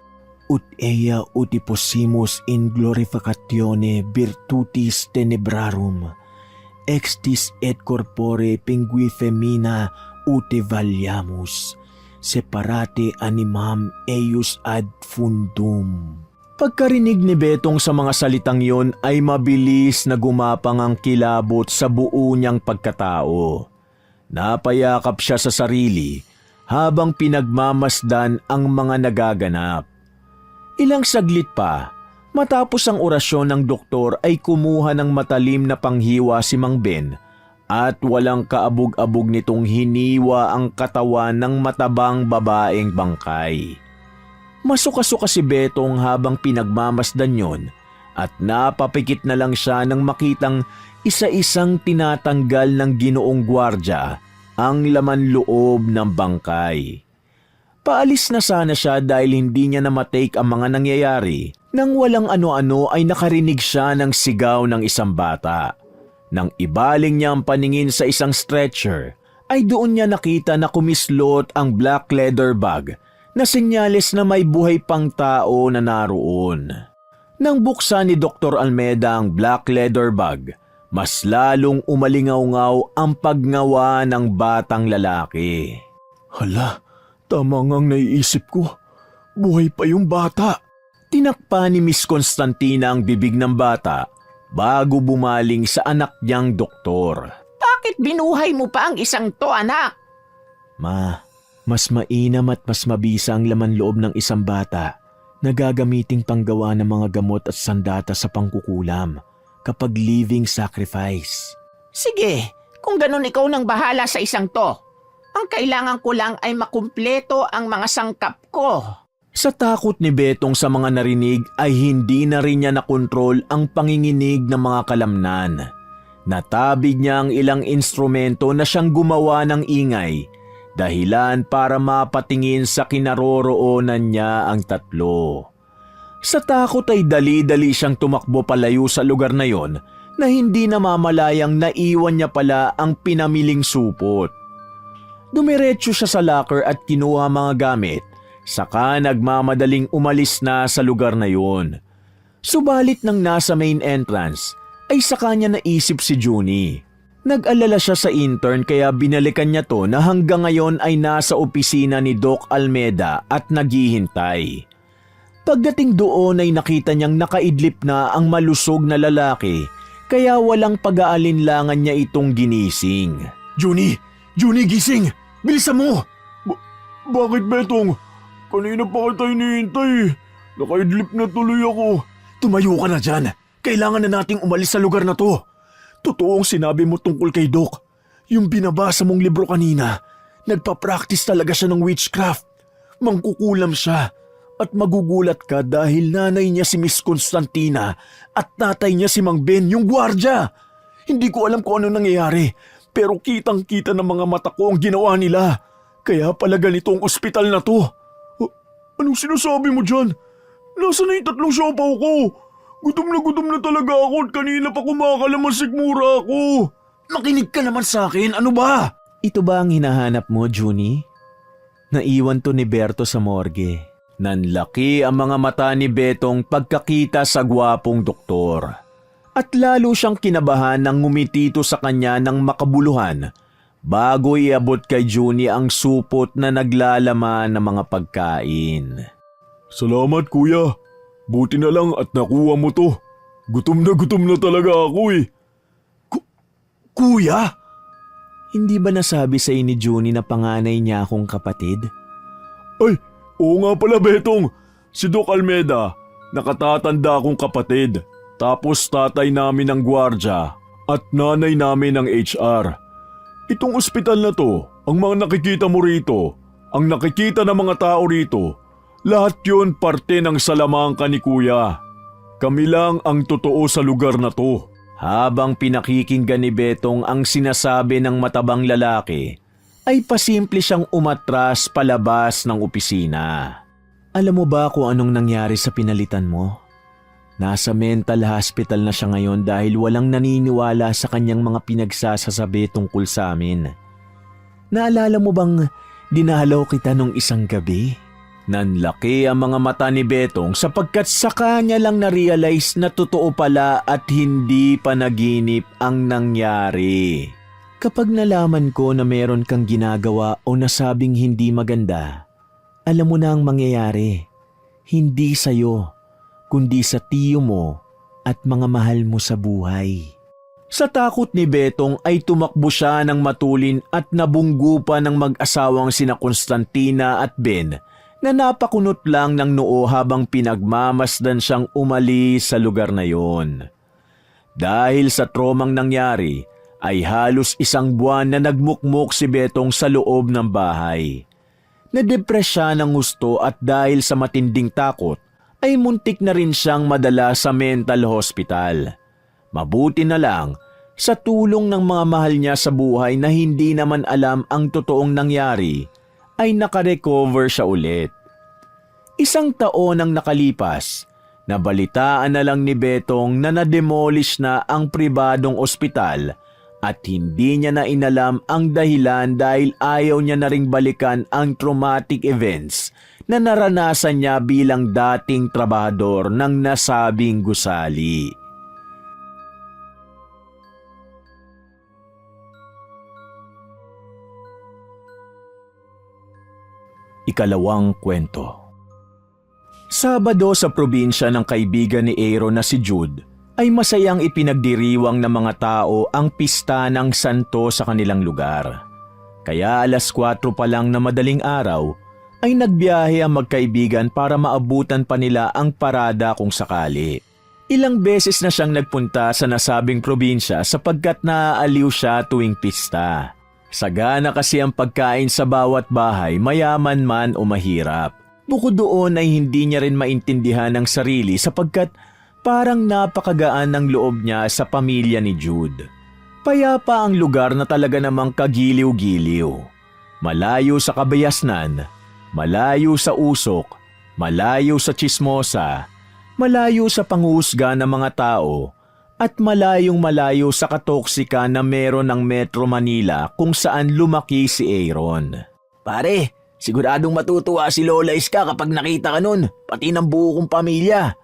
Ut ea uti possimus in glorificatione virtutis tenebrarum. Extis et corpore pingui femina ute valiamus, separate animam eius ad fundum. Pagkarinig ni Betong sa mga salitang yon ay mabilis na gumapang ang kilabot sa buo niyang pagkatao. Napayakap siya sa sarili habang pinagmamasdan ang mga nagaganap. Ilang saglit pa, matapos ang orasyon ng doktor ay kumuha ng matalim na panghiwa si Mang Ben at walang kaabog-abog nitong hiniwa ang katawan ng matabang babaeng bangkay. Masuka-suka si Betong habang pinagmamasdan yon at napapikit na lang siya nang makitang isa-isang tinatanggal ng ginoong gwardya ang laman loob ng bangkay. Paalis na sana siya dahil hindi niya na matake ang mga nangyayari nang walang ano-ano ay nakarinig siya ng sigaw ng isang bata. Nang ibaling niya ang paningin sa isang stretcher, ay doon niya nakita na kumislot ang black leather bag na senyales na may buhay pang tao na naroon. Nang buksan ni Dr. Almeda ang black leather bag, mas lalong umalingaw-ngaw ang pagngawa ng batang lalaki. Hala, tama ngang naiisip ko. Buhay pa yung bata. Tinakpa ni Miss Constantina ang bibig ng bata bago bumaling sa anak niyang doktor. Bakit binuhay mo pa ang isang to, anak? Ma, mas mainam at mas mabisa ang laman loob ng isang bata na gagamiting panggawa ng mga gamot at sandata sa pangkukulam kapag living sacrifice. Sige, kung ganun ikaw nang bahala sa isang to. Ang kailangan ko lang ay makumpleto ang mga sangkap ko. Sa takot ni Betong sa mga narinig ay hindi na rin niya nakontrol ang panginginig ng mga kalamnan. Natabig niya ang ilang instrumento na siyang gumawa ng ingay, dahilan para mapatingin sa kinaroroonan niya ang tatlo. Sa takot ay dali-dali siyang tumakbo palayo sa lugar na yon na hindi namamalayang naiwan niya pala ang pinamiling supot. Dumiretso siya sa locker at kinuha mga gamit, saka nagmamadaling umalis na sa lugar na yon. Subalit nang nasa main entrance ay saka niya naisip si Junie. Nag-alala siya sa intern kaya binalikan niya to na hanggang ngayon ay nasa opisina ni Doc Almeda at naghihintay. Pagdating doon ay nakita niyang nakaidlip na ang malusog na lalaki kaya walang pag-aalinlangan niya itong ginising. Junie! Junie, gising! Bilisan mo! Bakit, Betong? Kanina pa kita hinihintay. Nakaidlip na tuloy ako. Tumayo ka na dyan. Kailangan na nating umalis sa lugar na to. Totoo ang sinabi mo tungkol kay Doc. Yung binabasa mong libro kanina, nagpa-practice talaga siya ng witchcraft. Mangkukulam siya. At magugulat ka dahil nanay niya si Miss Constantina at tatay niya si Mang Ben, yung gwardya. Hindi ko alam kung ano nangyayari, pero kitang-kita ng mga mata ko ang ginawa nila. Kaya pala ganito ang ospital na to. Anong sinasabi mo dyan? Nasaan na yung tatlong siopaw ko? Gutom na talaga ako at kanina pa kumakalamasik mura ako. Makinig ka naman sa akin, ano ba? Ito ba ang hinahanap mo, Junie? Naiwan to ni Berto sa morgue. Nanlaki ang mga mata ni Betong pagkakita sa gwapong doktor. At lalo siyang kinabahan nang ngumitito sa kanya ng makabuluhan bago iabot kay Junie ang supot na naglalaman ng mga pagkain. Salamat, kuya. Buti na lang at nakuha mo to. Gutom na talaga ako eh. Kuya? Hindi ba nasabi sa ni Junie na panganay niya akong kapatid? Ay, oo nga pala, Betong. Si Doc Almeda, nakatatanda akong kapatid. Tapos tatay namin ng gwardya at nanay namin ng HR. Itong ospital na to, ang mga nakikita mo rito, ang nakikita ng mga tao rito, lahat yun parte ng salamangka ni Kuya. Kami lang ang totoo sa lugar na to. Habang pinakikinggan ni Betong ang sinasabi ng matabang lalaki, ay pasimple siyang umatras palabas ng opisina. Alam mo ba kung anong nangyari sa pinalitan mo? Nasa mental hospital na siya ngayon dahil walang naniniwala sa kanyang mga pinagsasasabi tungkol sa amin. Naalala mo bang dinalaw kita nung isang gabi? Nanlaki ang mga mata ni Betong sapagkat sa kanya lang na-realize na totoo pala at hindi panaginip ang nangyari. Kapag nalaman ko na meron kang ginagawa o nasabing hindi maganda, alam mo na ang mangyayari. Hindi sa'yo. kundi sa tiyo mo at mga mahal mo sa buhay. Sa takot ni Betong ay tumakbo siya ng matulin at nabunggo pa ng mag-asawang sina Constantina at Ben na napakunot lang ng noo habang pinagmamasdan siyang umalis sa lugar na yon. Dahil sa tromang nangyari ay halos 1 buwan na nagmukmok si Betong sa loob ng bahay. Nadepress siya ng gusto at dahil sa matinding takot ay muntik na rin siyang madala sa mental hospital. Mabuti na lang sa tulong ng mga mahal niya sa buhay na hindi naman alam ang totoong nangyari ay nakarecover siya ulit. 1 taon ang nakalipas, nabalitaan na lang ni Betong na na-demolish na ang pribadong ospital at hindi niya na inalam ang dahilan dahil ayaw niya na ring balikan ang traumatic events na naranasan niya bilang dating trabahador ng nasabing gusali. Ikalawang kwento. Sabado sa probinsya ng kaibigan ni Aaron na si Jude ay masayang ipinagdiriwang ng mga tao ang pista ng santo sa kanilang lugar. Kaya 4:00 pa lang na madaling araw ay nagbiyahe ang magkaibigan para maabutan pa nila ang parada kung sakali. Ilang beses na siyang nagpunta sa nasabing probinsya sapagkat naaaliw siya tuwing pista. Sagana kasi ang pagkain sa bawat bahay, mayaman man o mahirap. Bukod doon ay hindi niya rin maintindihan ang sarili sapagkat parang napakagaan ng loob niya sa pamilya ni Jude. Payapa ang lugar na talaga namang kagiliw-giliw. Malayo sa kabayasnan, malayo sa usok, malayo sa tsismosa, malayo sa panghusga ng mga tao, at malayong-malayo sa katoksika na meron ng Metro Manila kung saan lumaki si Aaron. Pare, siguradong matutuwa si Lola Iska kapag nakita ka nun, pati ng buo kong pamilya.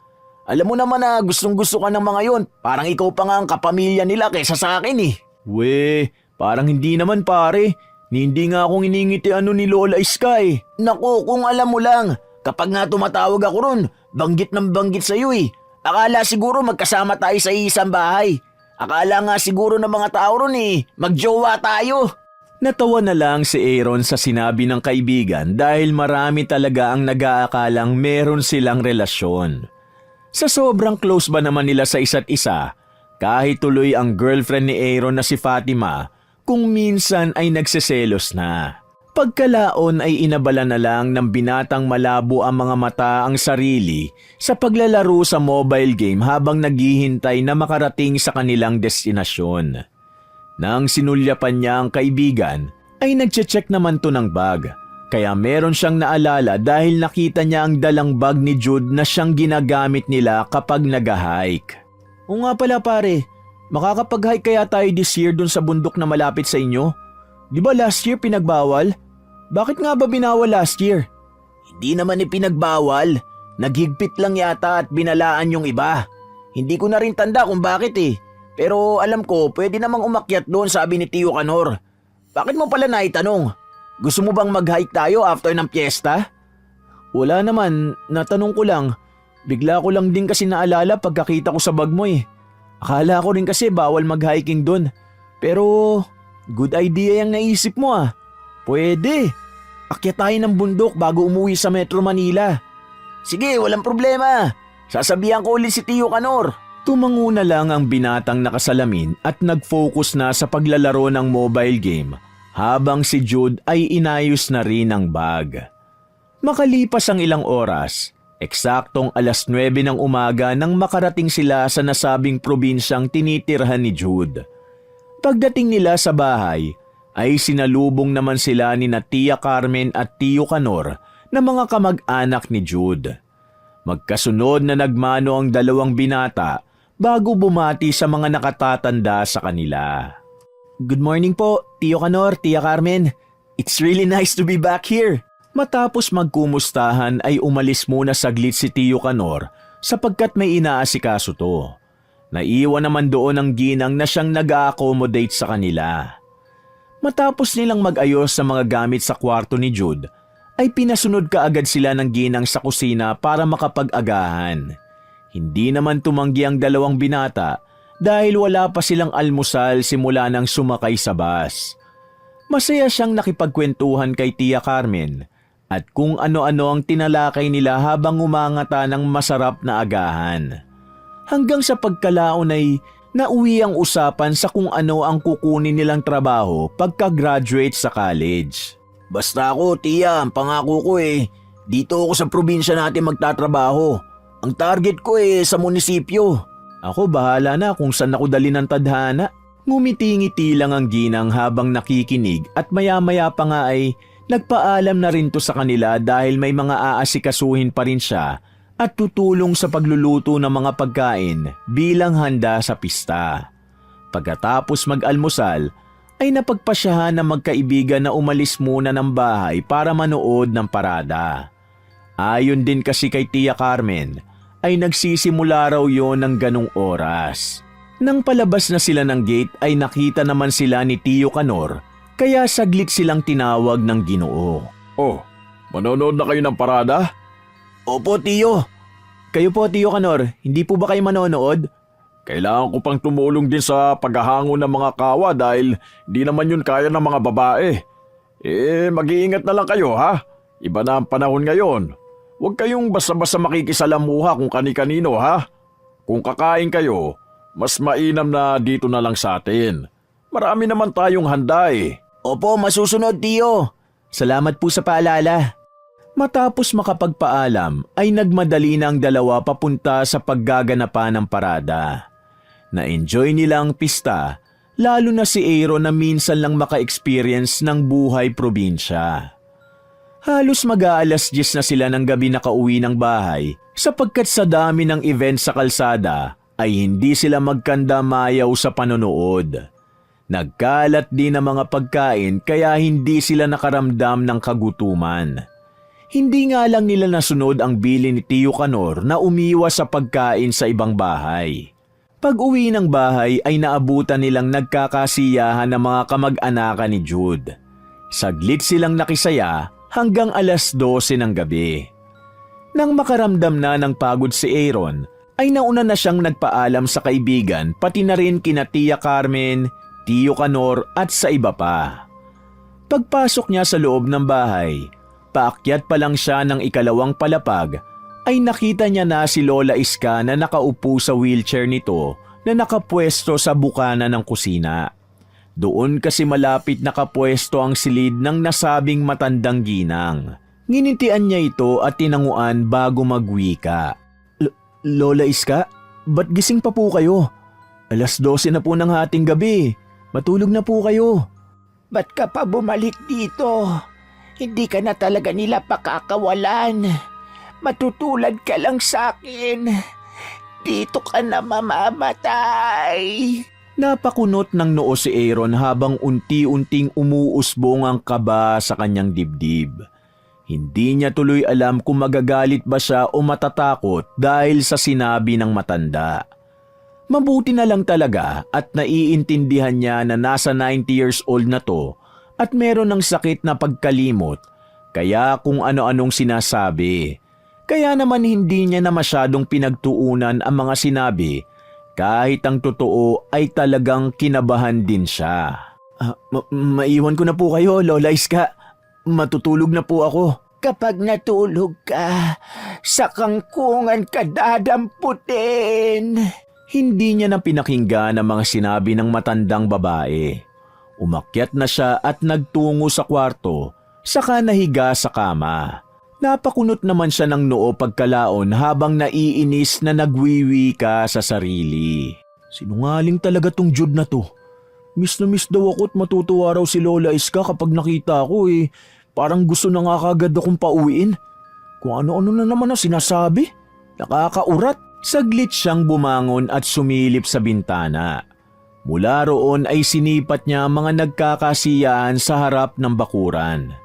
Alam mo naman na gustong-gusto ka ng mga yon, parang ikaw pa nga ang kapamilya nila kaysa sa akin eh. We, parang hindi naman pare. Hindi nga akong iningiti ni Lola Iska eh. Naku, kung alam mo lang, kapag nga tumatawag ako ron, banggit ng banggit sa'yo eh. Akala siguro magkasama tayo sa isang bahay. Akala nga siguro ng mga tao ron eh, magjowa tayo. Natawa na lang si Aaron sa sinabi ng kaibigan dahil marami talaga ang nag-aakalang meron silang relasyon. Sa sobrang close ba naman nila sa isa't isa, kahit tuloy ang girlfriend ni Aaron na si Fatima, kung minsan ay nagseselos na. Pagkalaon ay inabala na lang ng binatang malabo ang mga mata ang sarili sa paglalaro sa mobile game habang naghihintay na makarating sa kanilang destinasyon. Nang sinulyapan niya ang kaibigan, ay nagche-check naman to ng bag. Kaya meron siyang naalala dahil nakita niya ang dalang bag ni Jude na siyang ginagamit nila kapag nag-hike. O nga pala pare, makakapag-hike kaya tayo this year dun sa bundok na malapit sa inyo? Di ba last year pinagbawal? Bakit nga ba binawal last year? Hindi naman ipinagbawal. Naghigpit lang yata at binalaan yung iba. Hindi ko na rin tanda kung bakit eh. Pero alam ko, pwede namang umakyat doon, sabi ni Tio Kanor. Bakit mo pala naitanong? Gusto mo bang mag-hike tayo after ng piyesta? Wala naman, natanong ko lang. Bigla ko lang din kasi naalala pagkakita ko sa bag mo eh. Akala ko rin kasi bawal mag-hiking doon. Pero good idea yung naisip mo ah. Pwede. Akyat tayo ng bundok bago umuwi sa Metro Manila. Sige, walang problema. Sasabihan ko ulit si Tio Kanor. Tumango na lang ang binatang nakasalamin at nag-focus na sa paglalaro ng mobile game habang si Jude ay inayos na rin ang bag. Makalipas ang ilang oras, eksaktong 9:00 ng umaga nang makarating sila sa nasabing probinsyang tinitirhan ni Jude. Pagdating nila sa bahay, ay sinalubong naman sila ni Tia Carmen at Tio Kanor na mga kamag-anak ni Jude. Magkasunod na nagmano ang dalawang binata bago bumati sa mga nakatatanda sa kanila. Good morning po, Tio Kanor, Tia Carmen. It's really nice to be back here. Matapos magkumustahan ay umalis muna saglit si Tio Kanor sapagkat may inaasikaso to. Naiwan naman doon ang ginang na siyang nag-a-accommodate sa kanila. Matapos nilang mag-ayos sa mga gamit sa kwarto ni Jude, ay pinasunod kaagad sila ng ginang sa kusina para makapag-agahan. Hindi naman tumanggi ang dalawang binata dahil wala pa silang almusal simula nang sumakay sa bus. Masaya siyang nakipagkwentuhan kay Tia Carmen at kung ano-ano ang tinalakay nila habang umangata ng masarap na agahan. Hanggang sa pagkalaon ay nauwi ang usapan sa kung ano ang kukunin nilang trabaho pagka-graduate sa college. Basta ako, Tia, ang pangako ko dito ako sa probinsya natin magtatrabaho. Ang target ko sa munisipyo. Ako bahala na kung saan ako dali ng tadhana. Ngumiti-ngiti lang ang ginang habang nakikinig at maya-maya pa nga ay nagpaalam na rin to sa kanila dahil may mga aasikasuhin pa rin siya at tutulong sa pagluluto ng mga pagkain bilang handa sa pista. Pagkatapos mag-almusal ay napagpasyahan ng magkaibigan na umalis muna ng bahay para manood ng parada. Ayon din kasi kay Tia Carmen ay nagsisimula raw yon ng ganong oras. Nang palabas na sila ng gate ay nakita naman sila ni Tio Canor kaya saglit silang tinawag ng Ginoo. Oh, manonood na kayo ng parada? Opo, Tio. Kayo po Tio Canor, hindi po ba kayo manonood? Kailangan ko pang tumulong din sa paghahango ng mga kawa dahil di naman yun kaya ng mga babae. Mag-iingat na lang kayo ha. Iba na ang panahon ngayon. Huwag kayong basta-basta makikisalamuha kung kani-kanino ha. Kung kakain kayo, mas mainam na dito na lang sa atin. Marami naman tayong handa Opo, masusunod, Tio. Salamat po sa paalala. Matapos makapagpaalam ay nagmadali na ang dalawa papunta sa paggaganapan ng parada. Na-enjoy nila ang pista, lalo na si Aaron na minsan lang maka-experience ng buhay probinsya. Halos mag-aalas 10 na sila ng gabi nakauwi ng bahay sapagkat sa dami ng event sa kalsada ay hindi sila magkandamayaw sa panonood. Nagkalat din ang mga pagkain kaya hindi sila nakaramdam ng kagutuman. Hindi nga lang nila nasunod ang bili ni Tio Canor na umiwas sa pagkain sa ibang bahay. Pag-uwi ng bahay ay naabutan nilang nagkakasiyahan ng mga kamag-anakan ni Jude. Saglit silang nakisaya hanggang alas 12 ng gabi. Nang makaramdam na ng pagod si Aaron, ay nauna na siyang nagpaalam sa kaibigan pati na rin kina Tia Carmen, Tio Canor at sa iba pa. Pagpasok niya sa loob ng bahay, paakyat pa lang siya ng ikalawang palapag ay nakita niya na si Lola Iska na nakaupo sa wheelchair nito na nakapwesto sa bukana ng kusina. Doon kasi malapit nakapwesto ang silid ng nasabing matandang ginang. Nginintian niya ito at tinanguan bago magwika. Lola Iska, ba't gising pa po kayo? Alas 12 na po ng hating gabi. Matulog na po kayo. Ba't ka pa bumalik dito? Hindi ka na talaga nila pakakawalan. Matutulad ka lang sa akin. Dito ka na mamamatay. Napakunot ng noo si Aaron habang unti-unting umuusbong ang kaba sa kanyang dibdib. Hindi niya tuloy alam kung magagalit ba siya o matatakot dahil sa sinabi ng matanda. Mabuti na lang talaga at naiintindihan niya na nasa 90 years old na to at meron ng sakit na pagkalimot kaya kung ano-anong sinasabi. Kaya naman hindi niya na masyadong pinagtuunan ang mga sinabi kahit ang totoo ay talagang kinabahan din siya. Maiwan ko na po kayo, Lola Iska. Matutulog na po ako. Kapag natulog ka, sa kangkungan ka dadamputin. Hindi niya na pinakinggan ang mga sinabi ng matandang babae. Umakyat na siya at nagtungo sa kwarto, saka nahiga sa kama. Napakunot naman siya ng noo pagkalaon habang naiinis na nagwiwika sa sarili. Sinungaling talaga tong Jude na to. Miss na miss daw ako at matutuwa raw si Lola Iska kapag nakita ko Parang gusto na nga kagad akong pauwiin. Kung ano-ano na naman ang sinasabi. Nakakaurat. Saglit siyang bumangon at sumilip sa bintana. Mula roon ay sinipat niya mga nagkakasiyahan sa harap ng bakuran.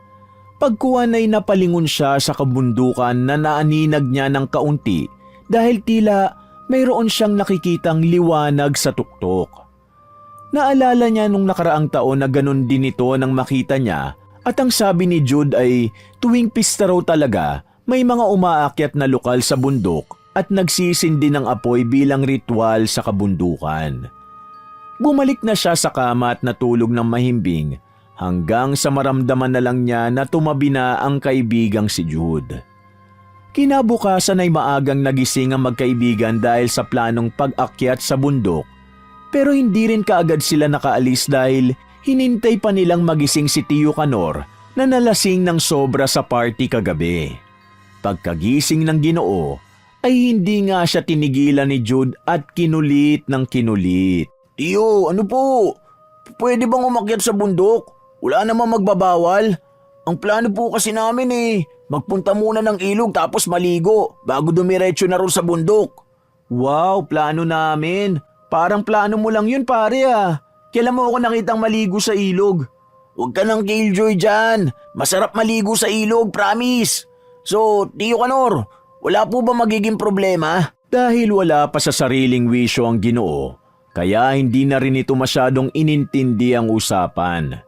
Pagkuhan ay napalingon siya sa kabundukan na naaninag niya ng kaunti dahil tila mayroon siyang nakikitang liwanag sa tuktok. Naalala niya nung nakaraang taon na ganun din ito nang makita niya at ang sabi ni Jude ay tuwing pista raw talaga may mga umaakyat na lokal sa bundok at nagsisindi ng apoy bilang ritual sa kabundukan. Bumalik na siya sa kama at natulog ng mahimbing hanggang sa maramdaman na lang niya na tumabi na ang kaibigang si Jude. Kinabukasan ay maagang nagising ang magkaibigan dahil sa planong pag-akyat sa bundok, pero hindi rin kaagad sila nakaalis dahil hinintay pa nilang magising si Tio Canor na nalasing ng sobra sa party kagabi. Pagkagising ng Ginoo ay hindi nga siya tinigilan ni Jude at kinulit ng kinulit. Tiyo, ano po? Pwede bang umakyat sa bundok? Wala namang magbabawal. Ang plano po kasi namin magpunta muna ng ilog tapos maligo bago dumiretso na ron sa bundok. Wow, plano namin. Parang plano mo lang yun pare ah. Kailan mo ako nakitang maligo sa ilog? Huwag ka nang killjoy dyan. Masarap maligo sa ilog, promise. So, Tiyo Canor, wala po ba magiging problema? Dahil wala pa sa sariling wisyo ang Ginoo, kaya hindi na rin ito masyadong inintindi ang usapan.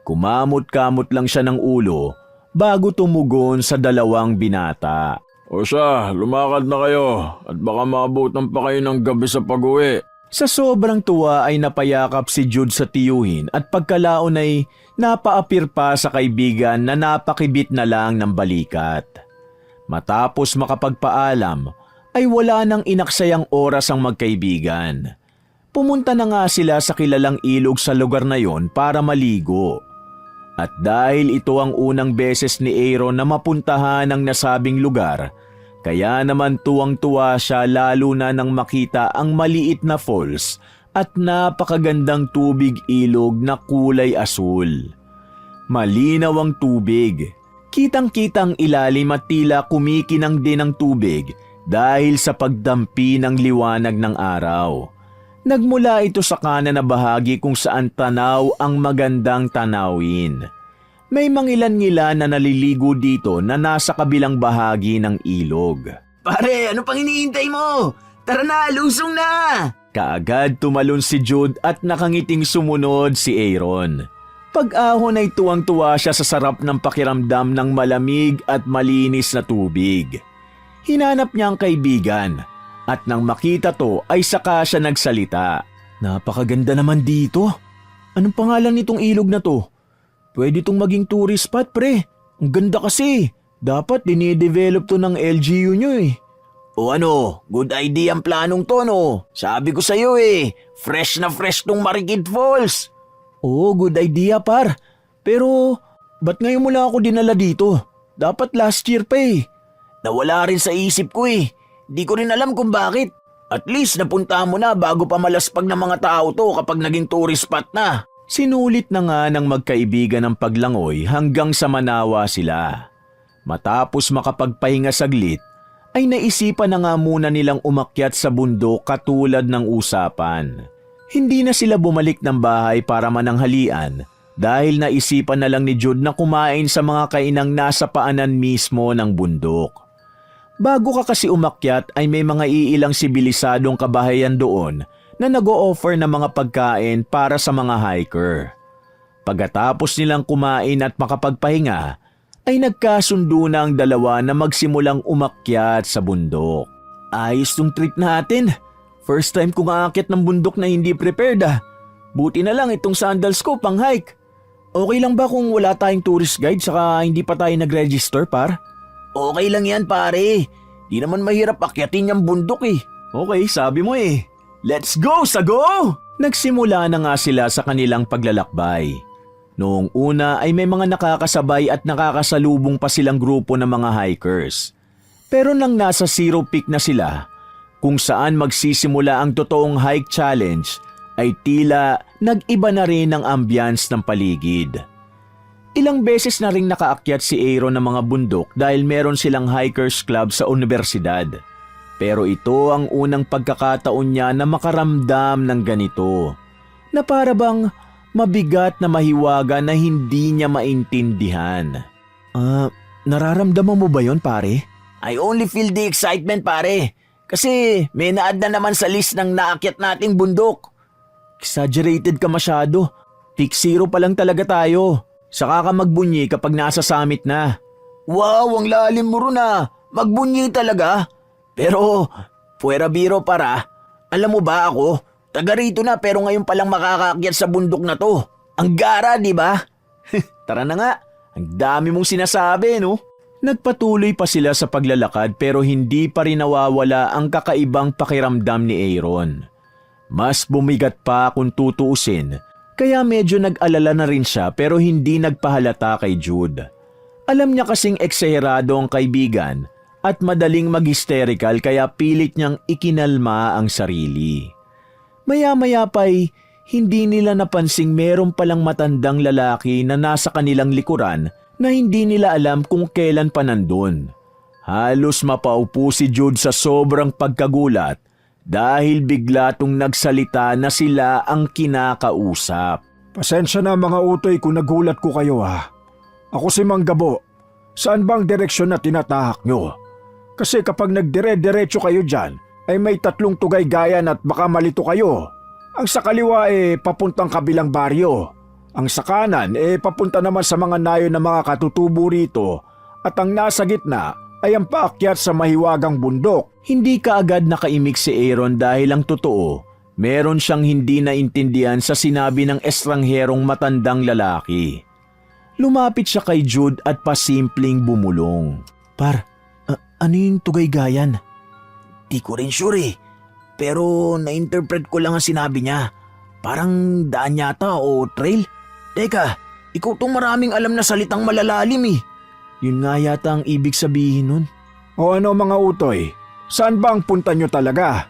Kumamot-kamot lang siya ng ulo bago tumugon sa dalawang binata. O siya, lumakad na kayo at baka maabutan pa kayo ng gabi sa pag-uwi. Sa sobrang tuwa ay napayakap si Jude sa tiyuhin at pagkalaon ay napaapir pa sa kaibigan na napakibit na lang ng balikat. Matapos makapagpaalam ay wala nang inaksayang oras ang magkaibigan. Pumunta na nga sila sa kilalang ilog sa lugar na yon para maligo. At dahil ito ang unang beses ni Aaron na mapuntahan ang nasabing lugar, kaya naman tuwang-tuwa siya lalo na nang makita ang maliit na falls at napakagandang tubig ilog na kulay asul. Malinaw ang tubig. Kitang-kitang ilalim at tila kumikinang din ang tubig dahil sa pagdampi ng liwanag ng araw. Nagmula ito sa kanan na bahagi kung saan tanaw ang magandang tanawin. May mangilan-ngilan na naliligo dito na nasa kabilang bahagi ng ilog. Pare, ano pang iniintay mo? Tara na, lusong na! Kaagad tumalon si Jude at nakangiting sumunod si Aaron. Pag-ahon ay tuwang-tuwa siya sa sarap ng pakiramdam ng malamig at malinis na tubig. Hinanap niya ang kaibigan. At nang makita to ay saka siya nagsalita. Napakaganda naman dito. Anong pangalan nitong ilog na to? Pwede itong maging tourist spot pre. Ang ganda kasi. Dapat dinidevelop to ng LGU nyo eh. O ano, good idea ang planong to no. Sabi ko sa'yo fresh na fresh tong Marikit Falls. Oo, good idea par. Pero ba't ngayon mo lang ako dinala dito? Dapat last year pa eh. Nawala rin sa isip ko Di ko rin alam kung bakit. At least napunta mo na bago pa malaspag ng mga tao to kapag naging tourist spot na. Sinulit na nga ng magkaibigan ng paglangoy hanggang sa manawa sila. Matapos makapagpahinga saglit, ay naisipan na nga muna nilang umakyat sa bundok katulad ng usapan. Hindi na sila bumalik ng bahay para mananghalian dahil naisipan na lang ni Jude na kumain sa mga kainang nasa paanan mismo ng bundok. Bago ka kasi umakyat ay may mga iilang sibilisadong kabahayan doon na nag-o-offer ng mga pagkain para sa mga hiker. Pagkatapos nilang kumain at makapagpahinga, ay nagkasundo na ang dalawa na magsimulang umakyat sa bundok. Ayos tong trip natin. First time kong aakyat ng bundok na hindi prepared Buti na lang itong sandals ko pang hike. Okay lang ba kung wala tayong tourist guide saka hindi pa tayo nag-register par? Okay lang yan pare. Di naman mahirap akyatin yung bundok Okay, sabi mo Let's go, sago! Nagsimula na nga sila sa kanilang paglalakbay. Noong una ay may mga nakakasabay at nakakasalubong pa silang grupo ng mga hikers. Pero nang nasa Zero Peak na sila, kung saan magsisimula ang totoong hike challenge, ay tila nag-iba na rin ang ambience ng paligid. Ilang beses na ring nakaakyat si Aaron ng mga bundok dahil meron silang hikers club sa universidad. Pero ito ang unang pagkakataon niya na makaramdam ng ganito, na para bang mabigat na mahiwaga na hindi niya maintindihan. Nararamdaman mo ba yon pare? I only feel the excitement pare. Kasi may na-add na naman sa list ng naakyat nating bundok. Exaggerated ka masyado. Peak zero pa lang talaga tayo. Saka ka magbunyi kapag nasa summit na. Wow, ang lalim mo ron Magbunyi talaga. Pero, puwera biro para, alam mo ba ako, taga rito na pero ngayon palang makakaakyat sa bundok na to. Ang gara, di ba? Tara na nga, ang dami mong sinasabi, no? Nagpatuloy pa sila sa paglalakad pero hindi pa rin nawawala ang kakaibang pakiramdam ni Aaron. Mas bumigat pa kung tutuusin, kaya medyo nag-alala na rin siya pero hindi nagpahalata kay Jude. Alam niya kasing eksaherado ang kaibigan at madaling mag-hysterical kaya pilit niyang ikinalma ang sarili. Maya-maya pa'y hindi nila napansing meron palang matandang lalaki na nasa kanilang likuran na hindi nila alam kung kailan pa nandun. Halos mapaupo si Jude sa sobrang pagkagulat dahil bigla tong nagsalita na sila ang kinakausap. Pasensya na mga utoy kung nagulat ko kayo ha. Ako si Mang Gabo. Saan bang direksyon na tinatahak nyo? Kasi kapag nagdire-diretso kayo dyan, ay may 3 tugay-gayan at baka malito kayo. Ang sa kaliwa papuntang kabilang baryo. Ang sa kanan papunta naman sa mga nayo ng mga katutubo rito. At ang nasa gitna ay ang paakyat sa mahiwagang bundok. Hindi kaagad nakaimik si Aaron dahil ang totoo, meron siyang hindi naintindihan sa sinabi ng estrangherong matandang lalaki. Lumapit siya kay Jude at pasimpleng bumulong. Par, ano yung tugay-gayan? Di ko rin sure pero na-interpret ko lang ang sinabi niya. Parang daan yata o trail. Teka, ikaw tong maraming alam na salitang malalalim eh. Yun nga yata ang ibig sabihin nun. O ano mga utoy? Saan ba ang punta nyo talaga?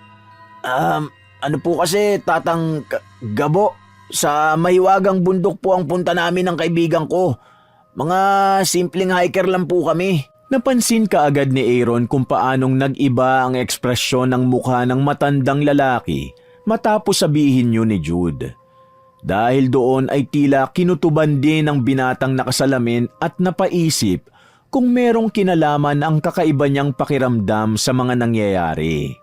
Ano po kasi tatang Gabo? Sa mahiwagang bundok po ang punta namin ng kaibigan ko. Mga simpleng hiker lang po kami. Napansin kaagad ni Aaron kung paanong nag-iba ang ekspresyon ng mukha ng matandang lalaki matapos sabihin yun ni Jude. Dahil doon ay tila kinutuban din ng binatang nakasalamin at napaisip kung merong kinalaman ang kakaiba niyang pakiramdam sa mga nangyayari.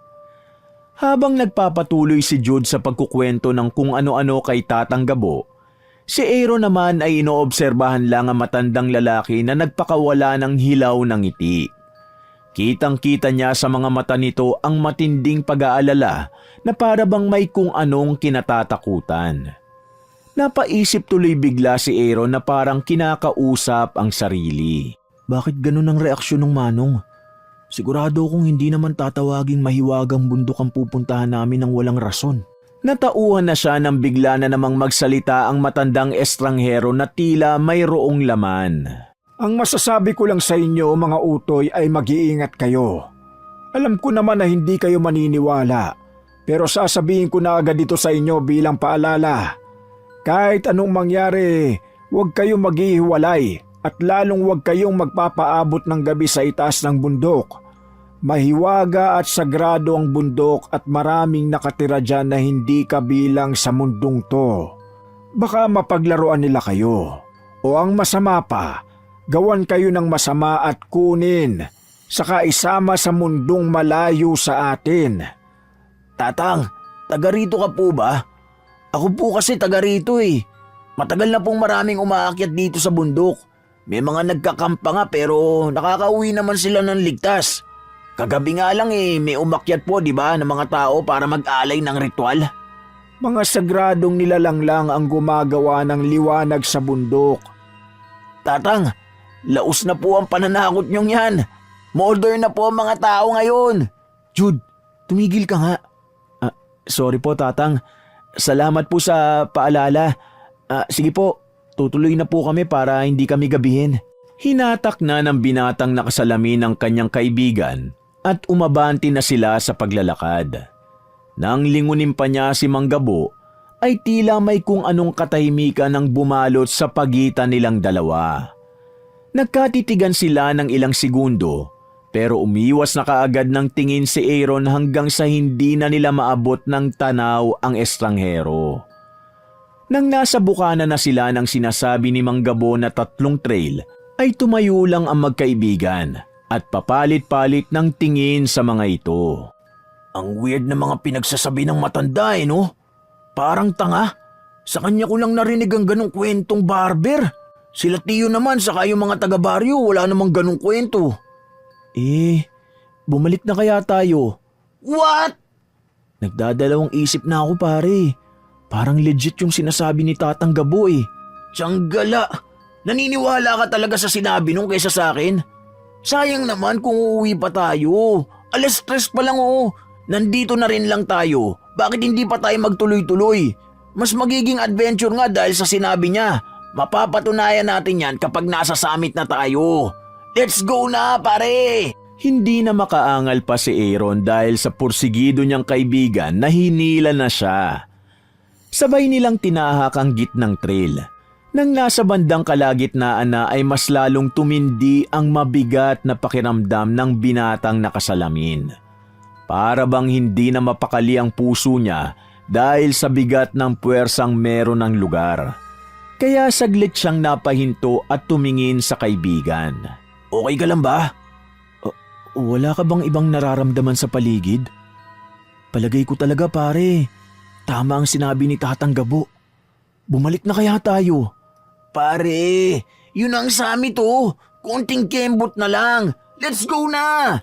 Habang nagpapatuloy si Jude sa pagkukwento ng kung ano-ano kay Tatang Gabo, si Aaron naman ay inoobserbahan lang ang matandang lalaki na nagpakawala ng hilaw ng ngiti. Kitang-kita niya sa mga mata nito ang matinding pag-aalala na para bang may kung anong kinatatakutan. Napaisip tuloy bigla si Aaron na parang kinakausap ang sarili. Bakit ganun ang reaksyon ng manong? Sigurado kong hindi naman tatawaging mahiwagang bundok ang pupuntahan namin ng walang rason. Natauhan na siya nang bigla na namang magsalita ang matandang estranghero na tila mayroong laman. Ang masasabi ko lang sa inyo mga utoy ay mag-iingat kayo. Alam ko naman na hindi kayo maniniwala, pero sasabihin ko na agad dito sa inyo bilang paalala. Kahit anong mangyari, huwag kayong maghihiwalay at lalong huwag kayong magpapaabot ng gabi sa itaas ng bundok. Mahiwaga at sagrado ang bundok at maraming nakatira dyan na hindi kabilang sa mundong to. Baka mapaglaruan nila kayo. O ang masama pa, gawan kayo ng masama at kunin, saka isama sa mundong malayo sa atin. Tatang, taga rito ka po ba? Ako po kasi taga rito eh. Matagal na pong maraming umaakyat dito sa bundok. May mga nagkakampa nga pero nakakauwi naman sila ng ligtas. Kagabi nga lang may umakyat po di ba ng mga tao para mag-alay ng ritual. Mga sagradong nilalang lang ang gumagawa ng liwanag sa bundok. Tatang, laos na po ang pananakot niyong yan. Modern na po ang mga tao ngayon. Jude, tumigil ka nga. Sorry po tatang. Salamat po sa paalala. Sige po, tutuloy na po kami para hindi kami gabihin. Hinatak na ng binatang nakasalamin ng kanyang kaibigan at umabanti na sila sa paglalakad. Nang lingunin pa niya si Mang Gabo, ay tila may kung anong katahimikan ang bumalot sa pagitan nilang dalawa. Nagkatitigan sila ng ilang segundo pero umiwas na kaagad ng tingin si Aaron hanggang sa hindi na nila maabot ng tanaw ang estranghero. Nang nasa bukana na sila ng sinasabi ni Mang Gabo na 3 trail, ay tumayo lang ang magkaibigan at papalit-palit ng tingin sa mga ito. Ang weird na mga pinagsasabi ng matanda no? Parang tanga. Sa kanya ko lang narinig ang ganong kwentong barber. Sila Tiyo naman saka yung mga taga-baryo wala namang ganong kwento. bumalik na kaya tayo? What? Nagdadalawang isip na ako pare. Parang legit yung sinasabi ni Tatang Gabo eh. Tiyang-gala, naniniwala ka talaga sa sinabi nung kaysa sa akin? Sayang naman kung uuwi pa tayo. Alas 3 pa lang oh. Nandito na rin lang tayo. Bakit hindi pa tayo magtuloy-tuloy? Mas magiging adventure nga dahil sa sinabi niya. Mapapatunayan natin yan kapag nasa summit na tayo. Let's go na pare! Hindi na makaangal pa si Aaron dahil sa pursigido niyang kaibigan na hinila na siya. Sabay nilang tinahak ang gitnang trail. Nang nasa bandang kalagitnaan na ay mas lalong tumindi ang mabigat na pakiramdam ng binatang nakasalamin. Para bang hindi na mapakali ang puso niya dahil sa bigat ng puwersang meron ng lugar. Kaya saglit siyang napahinto at tumingin sa kaibigan. Okay ka lang ba? Wala ka bang ibang nararamdaman sa paligid? Palagay ko talaga pare, tama ang sinabi ni Tatang Gabo. Bumalik na kaya tayo? Pare, yun ang summit oh. Konting kembot na lang. Let's go na!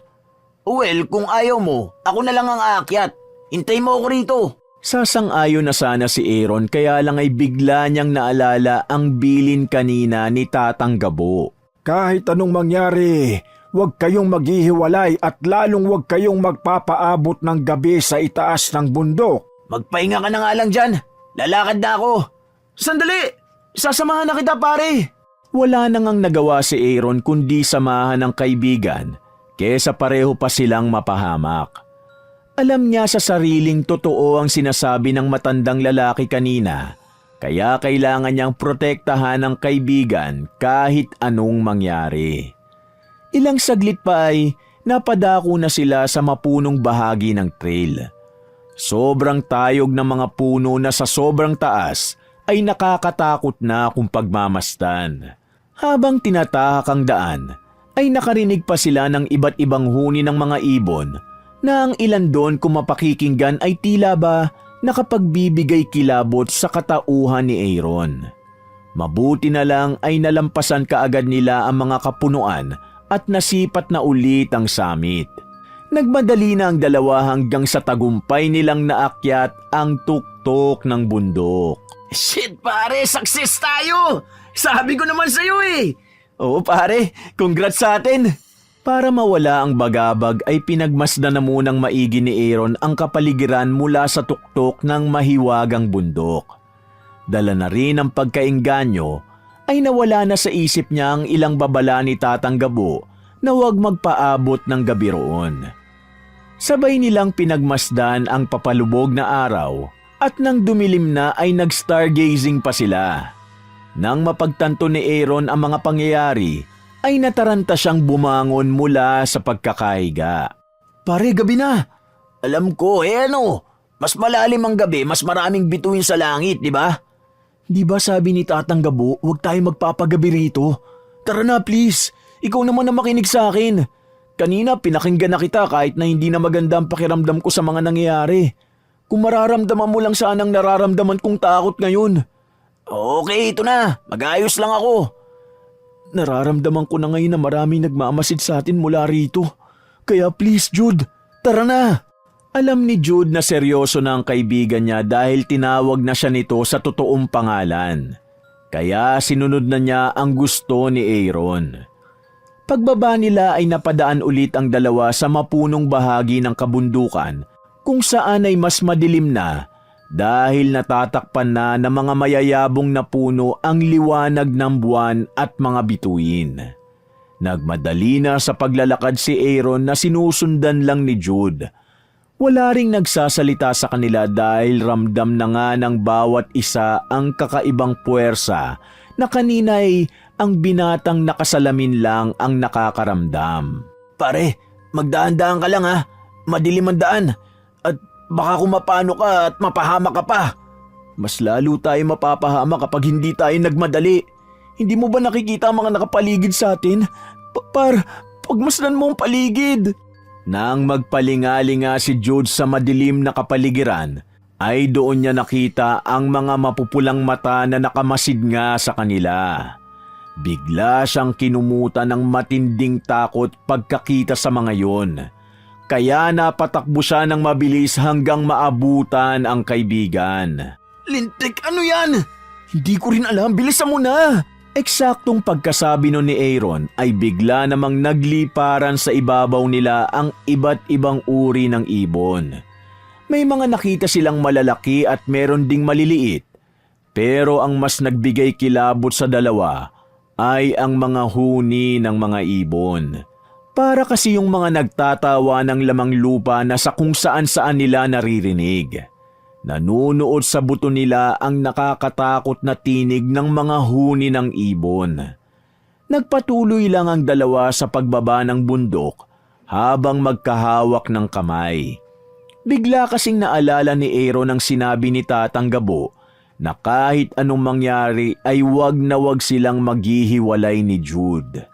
Well, kung ayaw mo, ako na lang ang aakyat. Hintay mo ako rito. Sasang-ayon na sana si Aaron kaya lang ay bigla niyang naalala ang bilin kanina ni Tatang Gabo. Kahit anong mangyari, huwag kayong maghihiwalay at lalong huwag kayong magpapaabot ng gabi sa itaas ng bundok. Magpahinga ka na nga lang dyan. Lalakad na ako. Sandali! Sasamahan na kita pare! Wala nang ang nagawa si Aaron kundi samahan ng kaibigan kesa pareho pa silang mapahamak. Alam niya sa sariling totoo ang sinasabi ng matandang lalaki kanina, kaya kailangan niyang protektahan ang kaibigan kahit anong mangyari. Ilang saglit pa ay napadako na sila sa mapunong bahagi ng trail. Sobrang tayog ng mga puno na sa sobrang taas ay nakakatakot na kung pagmamasdan. Habang tinatahak ang daan, ay nakarinig pa sila ng iba't ibang huni ng mga ibon na ang ilan doon kung mapakikinggan ay tila ba nakapagbibigay kilabot sa katauhan ni Aaron. Mabuti na lang ay nalampasan kaagad nila ang mga kapunuan at nasipat na ulit ang summit. Nagmadali na ang dalawa hanggang sa tagumpay nilang naakyat ang tuktok ng bundok. Shit pare, success tayo! Sabi ko naman sa'yo eh! Oo pare, congrats sa atin! Para mawala ang bagabag ay pinagmasdan na munang maigi ni Aaron ang kapaligiran mula sa tuktok ng mahiwagang bundok. Dala na rin ang pagkaengganyo ay nawala na sa isip niya ang ilang babala ni Tatang Gabo na huwag magpaabot ng gabi roon. Sabay nilang pinagmasdan ang papalubog na araw at nang dumilim na ay nag-stargazing pa sila. Nang mapagtanto ni Aaron ang mga pangyayari, ay nataranta siyang bumangon mula sa pagkakahiga. Pare, gabi na. Alam ko, ano? Mas malalim ang gabi, mas maraming bituin sa langit, di ba? Di ba sabi ni Tatang Gabo, huwag tayo magpapagabi rito? Tara na please, ikaw naman na makinig sa akin. Kanina pinakinggan na kita kahit na hindi na maganda ang pakiramdam ko sa mga nangyayari. Kung mararamdaman mo lang saan ang nararamdaman kong takot ngayon. Okay, ito na. Mag-ayos lang ako. Nararamdaman ko na ngayon na maraming nagmamasid sa atin mula rito. Kaya please Jude, tara na. Alam ni Jude na seryoso na ang kaibigan niya dahil tinawag na siya nito sa totoong pangalan. Kaya sinunod na niya ang gusto ni Aaron. Pagbaba nila ay napadaan ulit ang dalawa sa mapunong bahagi ng kabundukan kung saan ay mas madilim na dahil natatakpan na ng mga mayayabong na puno ang liwanag ng buwan at mga bituin. Nagmadali na sa paglalakad si Aaron na sinusundan lang ni Jude. Wala ring nagsasalita sa kanila dahil ramdam na nga ng bawat isa ang kakaibang puwersa na kanina'y ang binatang nakasalamin lang ang nakakaramdam. Pare, magdaan-daan ka lang ha. Madilim ang daan. At baka kung mapano ka at mapahama ka pa. Mas lalo tayo mapapahama kapag hindi tayo nagmadali. Hindi mo ba nakikita ang mga nakapaligid sa atin? Pagmasdan mo ang paligid. Nang magpalingalinga si Jude sa madilim na kapaligiran, ay doon niya nakita ang mga mapupulang mata na nakamasid nga sa kanila. Bigla siyang kinumutan ng matinding takot pagkakita sa mga yon. kaya napatakbo siya ng mabilis hanggang maabutan ang kaibigan. Lintik, ano yan? Hindi ko rin alam, bilisan mo na! Eksaktong pagkasabi nun ni Aaron ay bigla namang nagliparan sa ibabaw nila ang iba't ibang uri ng ibon. May mga nakita silang malalaki at meron ding maliliit. Pero ang mas nagbigay kilabot sa dalawa ay ang mga huni ng mga ibon. Para kasi yung mga nagtatawa ng lamang lupa na sa kung saan nila naririnig. Nanunood sa buto nila ang nakakatakot na tinig ng mga huni ng ibon. Nagpatuloy lang ang dalawa sa pagbaba ng bundok habang magkahawak ng kamay. Bigla kasing naalala ni Aaron ang sinabi ni Tatang Gabo na kahit anong mangyari ay wag na wag silang maghihiwalay ni Jude.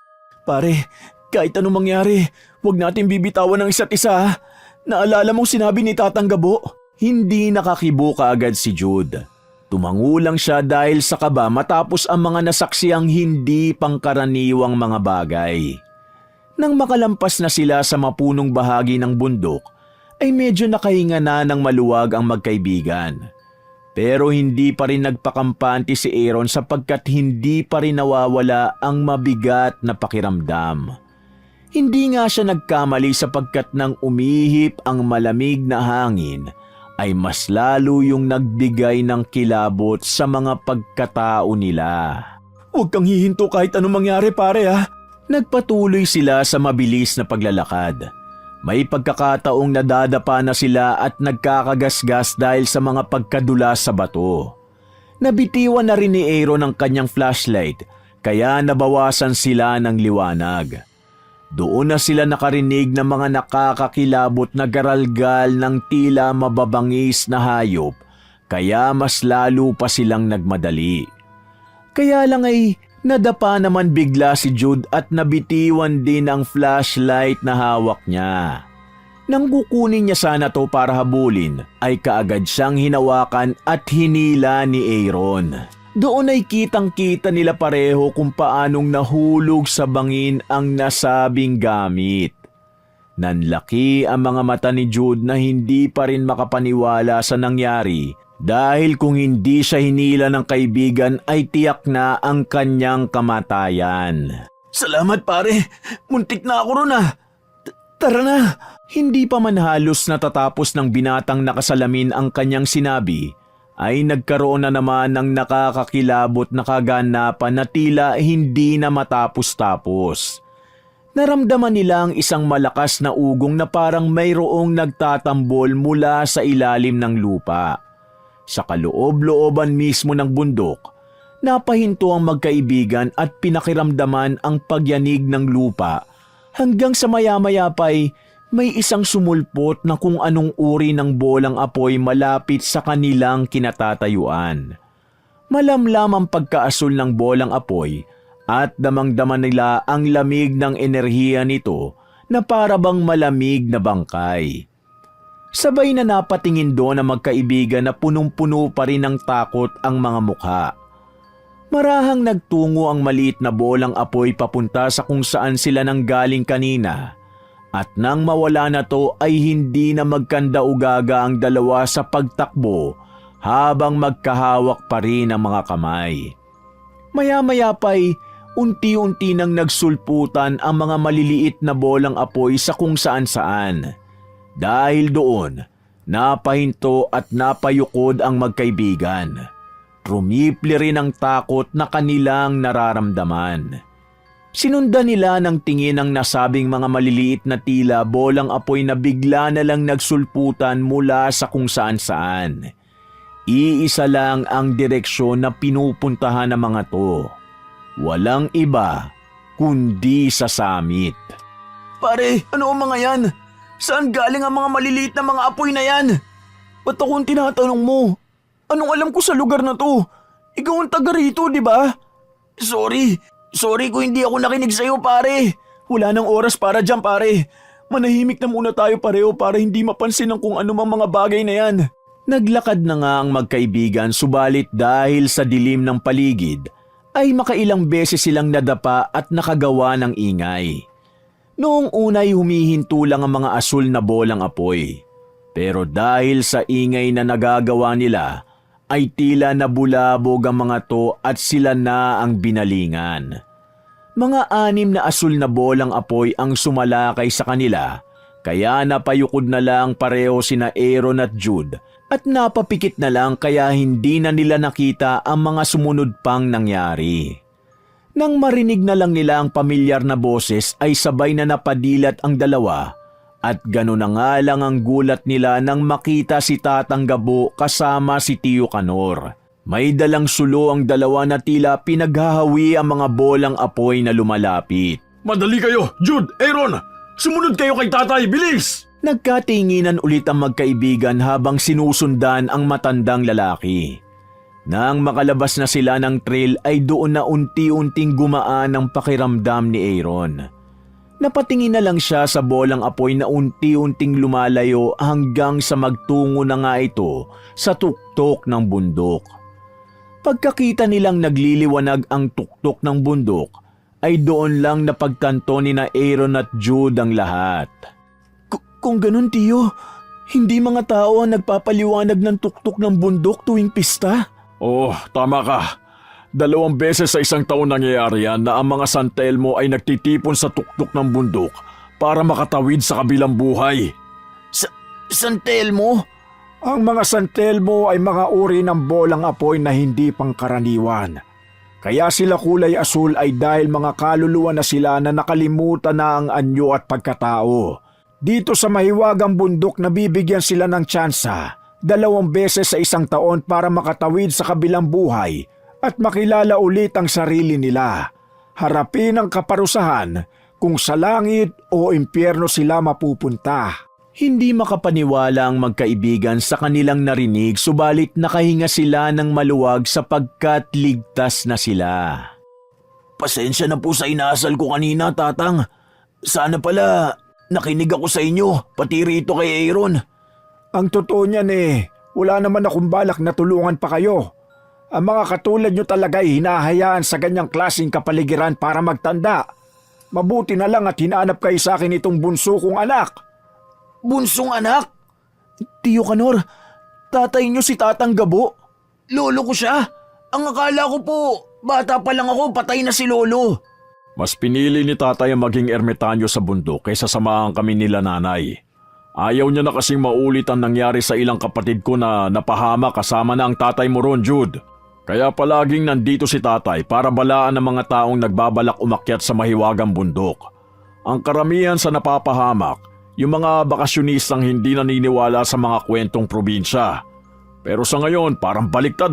Pare, kahit anong mangyari, huwag natin bibitawan ng isa't isa. Naalala mong sinabi ni Tatang Gabo? Hindi nakakibo kaagad si Jude. Tumango lang siya dahil sa kaba matapos ang mga nasaksiyang hindi pangkaraniwang mga bagay. Nang makalampas na sila sa mapunong bahagi ng bundok, ay medyo nakahinga na ng maluwag ang magkaibigan. Pero hindi pa rin nagpakampante si Aaron sapagkat hindi pa rin nawawala ang mabigat na pakiramdam. Hindi nga siya nagkamali sapagkat nang umihip ang malamig na hangin, ay mas lalo yung nagbigay ng kilabot sa mga pagkatao nila. Huwag kang hihinto kahit anong mangyari, pare, ha? Nagpatuloy sila sa mabilis na paglalakad. May pagkakataong nadadapa na sila at nagkakagasgas dahil sa mga pagkadulas sa bato. Nabitiwan na rin ni Aaron ang kanyang flashlight kaya nabawasan sila ng liwanag. Doon na sila nakarinig ng mga nakakakilabot na garalgal ng tila mababangis na hayop, kaya mas lalo pa silang nagmadali. Kaya lang ay nadapa naman bigla si Jude at nabitiwan din ang flashlight na hawak niya. Nang kukunin niya sana to para habulin, ay kaagad siyang hinawakan at hinila ni Aaron. Doon ay kitang-kita nila pareho kung paanong nahulog sa bangin ang nasabing gamit. Nanlaki ang mga mata ni Jude na hindi pa rin makapaniwala sa nangyari dahil kung hindi siya hinila ng kaibigan ay tiyak na ang kanyang kamatayan. Salamat, pare. Muntik na ako ron, ah. Tara na. Hindi pa man halos natatapos ng binatang nakasalamin ang kanyang sinabi, ay nagkaroon na naman ng nakakakilabot na kaganapan na tila hindi na matapos-tapos. Naramdaman nila ang isang malakas na ugong na parang mayroong nagtatambol mula sa ilalim ng lupa. Sa kaloob-looban mismo ng bundok, napahinto ang magkaibigan at pinakiramdaman ang pagyanig ng lupa hanggang sa maya-maya pa'y may isang sumulpot na kung anong uri ng bolang apoy malapit sa kanilang kinatatayuan. Malamlam ang pagkaasul ng bolang apoy at damang-dama nila ang lamig ng enerhiya nito na para bang malamig na bangkay. Sabay na napatingin doon ang magkaibigan na punong-puno pa rin ng takot ang mga mukha. Marahang nagtungo ang maliit na bolang apoy papunta sa kung saan sila nanggaling kanina. At nang mawala na to ay hindi na magkanda-ugaga ang dalawa sa pagtakbo habang magkahawak pa rin ang mga kamay. Maya-maya pa'y unti-unti nang nagsulputan ang mga maliliit na bolang apoy sa kung saan-saan. Dahil doon, napahinto at napayukod ang magkaibigan. Rumipli rin ang takot na kanilang nararamdaman. Sinundan nila ng tingin ang nasabing mga maliliit na tila bolang apoy na bigla na lang nagsulputan mula sa kung saan-saan. Iisa lang ang direksyon na pinupuntahan ng mga to. Walang iba kundi sa summit. Pare, ano ang mga yan? Saan galing ang mga maliliit na mga apoy na yan? Ba't akong tinatanong mo? Anong alam ko sa lugar na to? Ikaw ang taga rito, di ba? Sorry kung hindi ako nakinig sa'yo, pare. Wala nang oras para dyan, pare. Manahimik na muna tayo pareho para hindi mapansin ng kung anumang mga bagay na yan. Naglakad na nga ang magkaibigan subalit dahil sa dilim ng paligid, ay makailang beses silang nadapa at nakagawa ng ingay. Noong unay humihinto lang ang mga asul na bolang apoy. Pero dahil sa ingay na nagagawa nila, ay tila nabulabog ang mga to at sila na ang binalingan. Mga 6 na asul na bolang apoy ang sumalakay sa kanila, kaya napayukod na lang pareho sina Aaron at Jude at napapikit na lang kaya hindi na nila nakita ang mga sumunod pang nangyari. Nang marinig na lang nila ang pamilyar na boses ay sabay na napadilat ang dalawa at gano'n na nga lang ang gulat nila nang makita si Tatang Gabo kasama si Tiyo Kanor. May dalang sulo ang dalawa na tila pinaghahawi ang mga bolang apoy na lumalapit. Madali kayo! Jude! Aaron! Sumunod kayo kay tatay! Bilis! Nagkatinginan ulit ang magkaibigan habang sinusundan ang matandang lalaki. Nang makalabas na sila ng trail ay doon na unti-unting gumaan ang pakiramdam ni Aaron. Napatingin na lang siya sa bolang apoy na unti-unting lumalayo hanggang sa magtungo na nga ito sa tuktok ng bundok. Pagkakita nilang nagliliwanag ang tuktok ng bundok, ay doon lang napagtanto ni na Aaron at Jude ang lahat. Kung ganun, Tiyo, hindi mga tao ang nagpapaliwanag ng tuktok ng bundok tuwing pista? Oh, tama ka. 2 beses sa isang taon nangyayari yan na ang mga San Telmo ay nagtitipon sa tuktok ng bundok para makatawid sa kabilang buhay. San Telmo? Ang mga San Telmo ay mga uri ng bolang apoy na hindi pangkaraniwan. Kaya sila kulay asul ay dahil mga kaluluwa na sila na nakalimutan na ang anyo at pagkatao. Dito sa mahiwagang bundok nabibigyan sila ng tsansa 2 beses sa isang taon para makatawid sa kabilang buhay at makilala ulit ang sarili nila. Harapin ang kaparusahan kung sa langit o impyerno sila mapupunta. Hindi makapaniwala ang magkaibigan sa kanilang narinig subalit nakahinga sila ng maluwag sapagkat ligtas na sila. Pasensya na po sa inasal ko kanina, Tatang. Sana pala nakinig ako sa inyo, pati rito kay Aaron. Ang totoo niyan wala naman akong balak na tulungan pa kayo. Ang mga katulad nyo talaga ay hinahayaan sa ganyang klaseng kapaligiran para magtanda. Mabuti na lang at hinanap kayo sa akin itong bunso kong anak. Bunsong anak? Tiyo Kanor, tatay niyo si Tatang Gabo. Lolo ko siya? Ang akala ko po, bata pa lang ako, patay na si Lolo. Mas pinili ni tatay ang maging ermitanyo sa bundok kaysa samahan kami nila nanay. Ayaw niya na kasing maulit ang nangyari sa ilang kapatid ko na napahama kasama na ang tatay mo ron, Jude. Kaya palaging nandito si tatay para balaan ang mga taong nagbabalak umakyat sa mahiwagang bundok. Ang karamihan sa napapahamak, yung mga bakasyonistang hindi naniniwala sa mga kwentong probinsya. Pero sa ngayon parang baliktad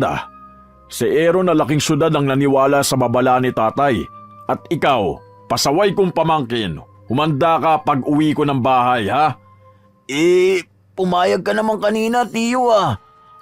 Si Aaron na laking syudad ang naniwala sa babala ni tatay. At ikaw, pasaway kong pamangkin, humanda ka pag uwi ko ng bahay, ha? Pumayag ka naman kanina, Tiyo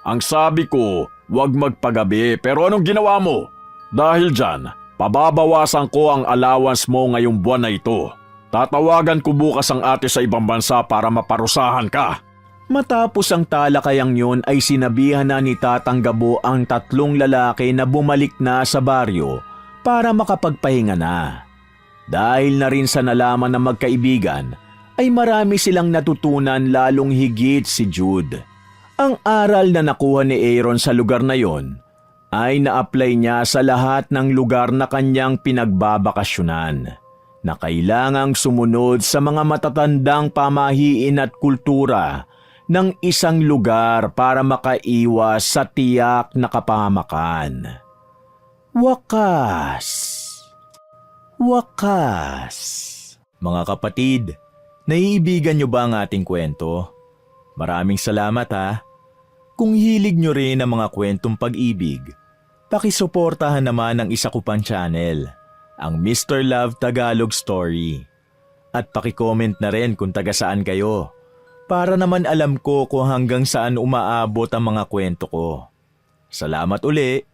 Ang sabi ko, huwag magpagabi, pero anong ginawa mo? Dahil dyan, pababawasan ko ang allowance mo ngayong buwan na ito. Tatawagan ko bukas ang ate sa ibang bansa para maparusahan ka. Matapos ang talakayang yun ay sinabihan na ni Tatang Gabo ang 3 lalaki na bumalik na sa baryo para makapagpahinga na. Dahil na rin sa nalaman ng magkaibigan, ay marami silang natutunan lalong higit si Jude. Ang aral na nakuha ni Aaron sa lugar na yon ay na-apply niya sa lahat ng lugar na kanyang pinagbabakasyonan, na kailangang sumunod sa mga matatandang pamahiin at kultura ng isang lugar para makaiwas sa tiyak na kapahamakan. Wakas! Mga kapatid, naiibigan niyo ba ang ating kwento? Maraming salamat Kung hilig niyo rin ang mga kwentong pag-ibig, pakisuportahan naman ang isa ko pang channel, ang Mr. Love Tagalog Story. At pakicomment na rin kung taga saan kayo, para naman alam ko kung hanggang saan umaabot ang mga kwento ko. Salamat uli!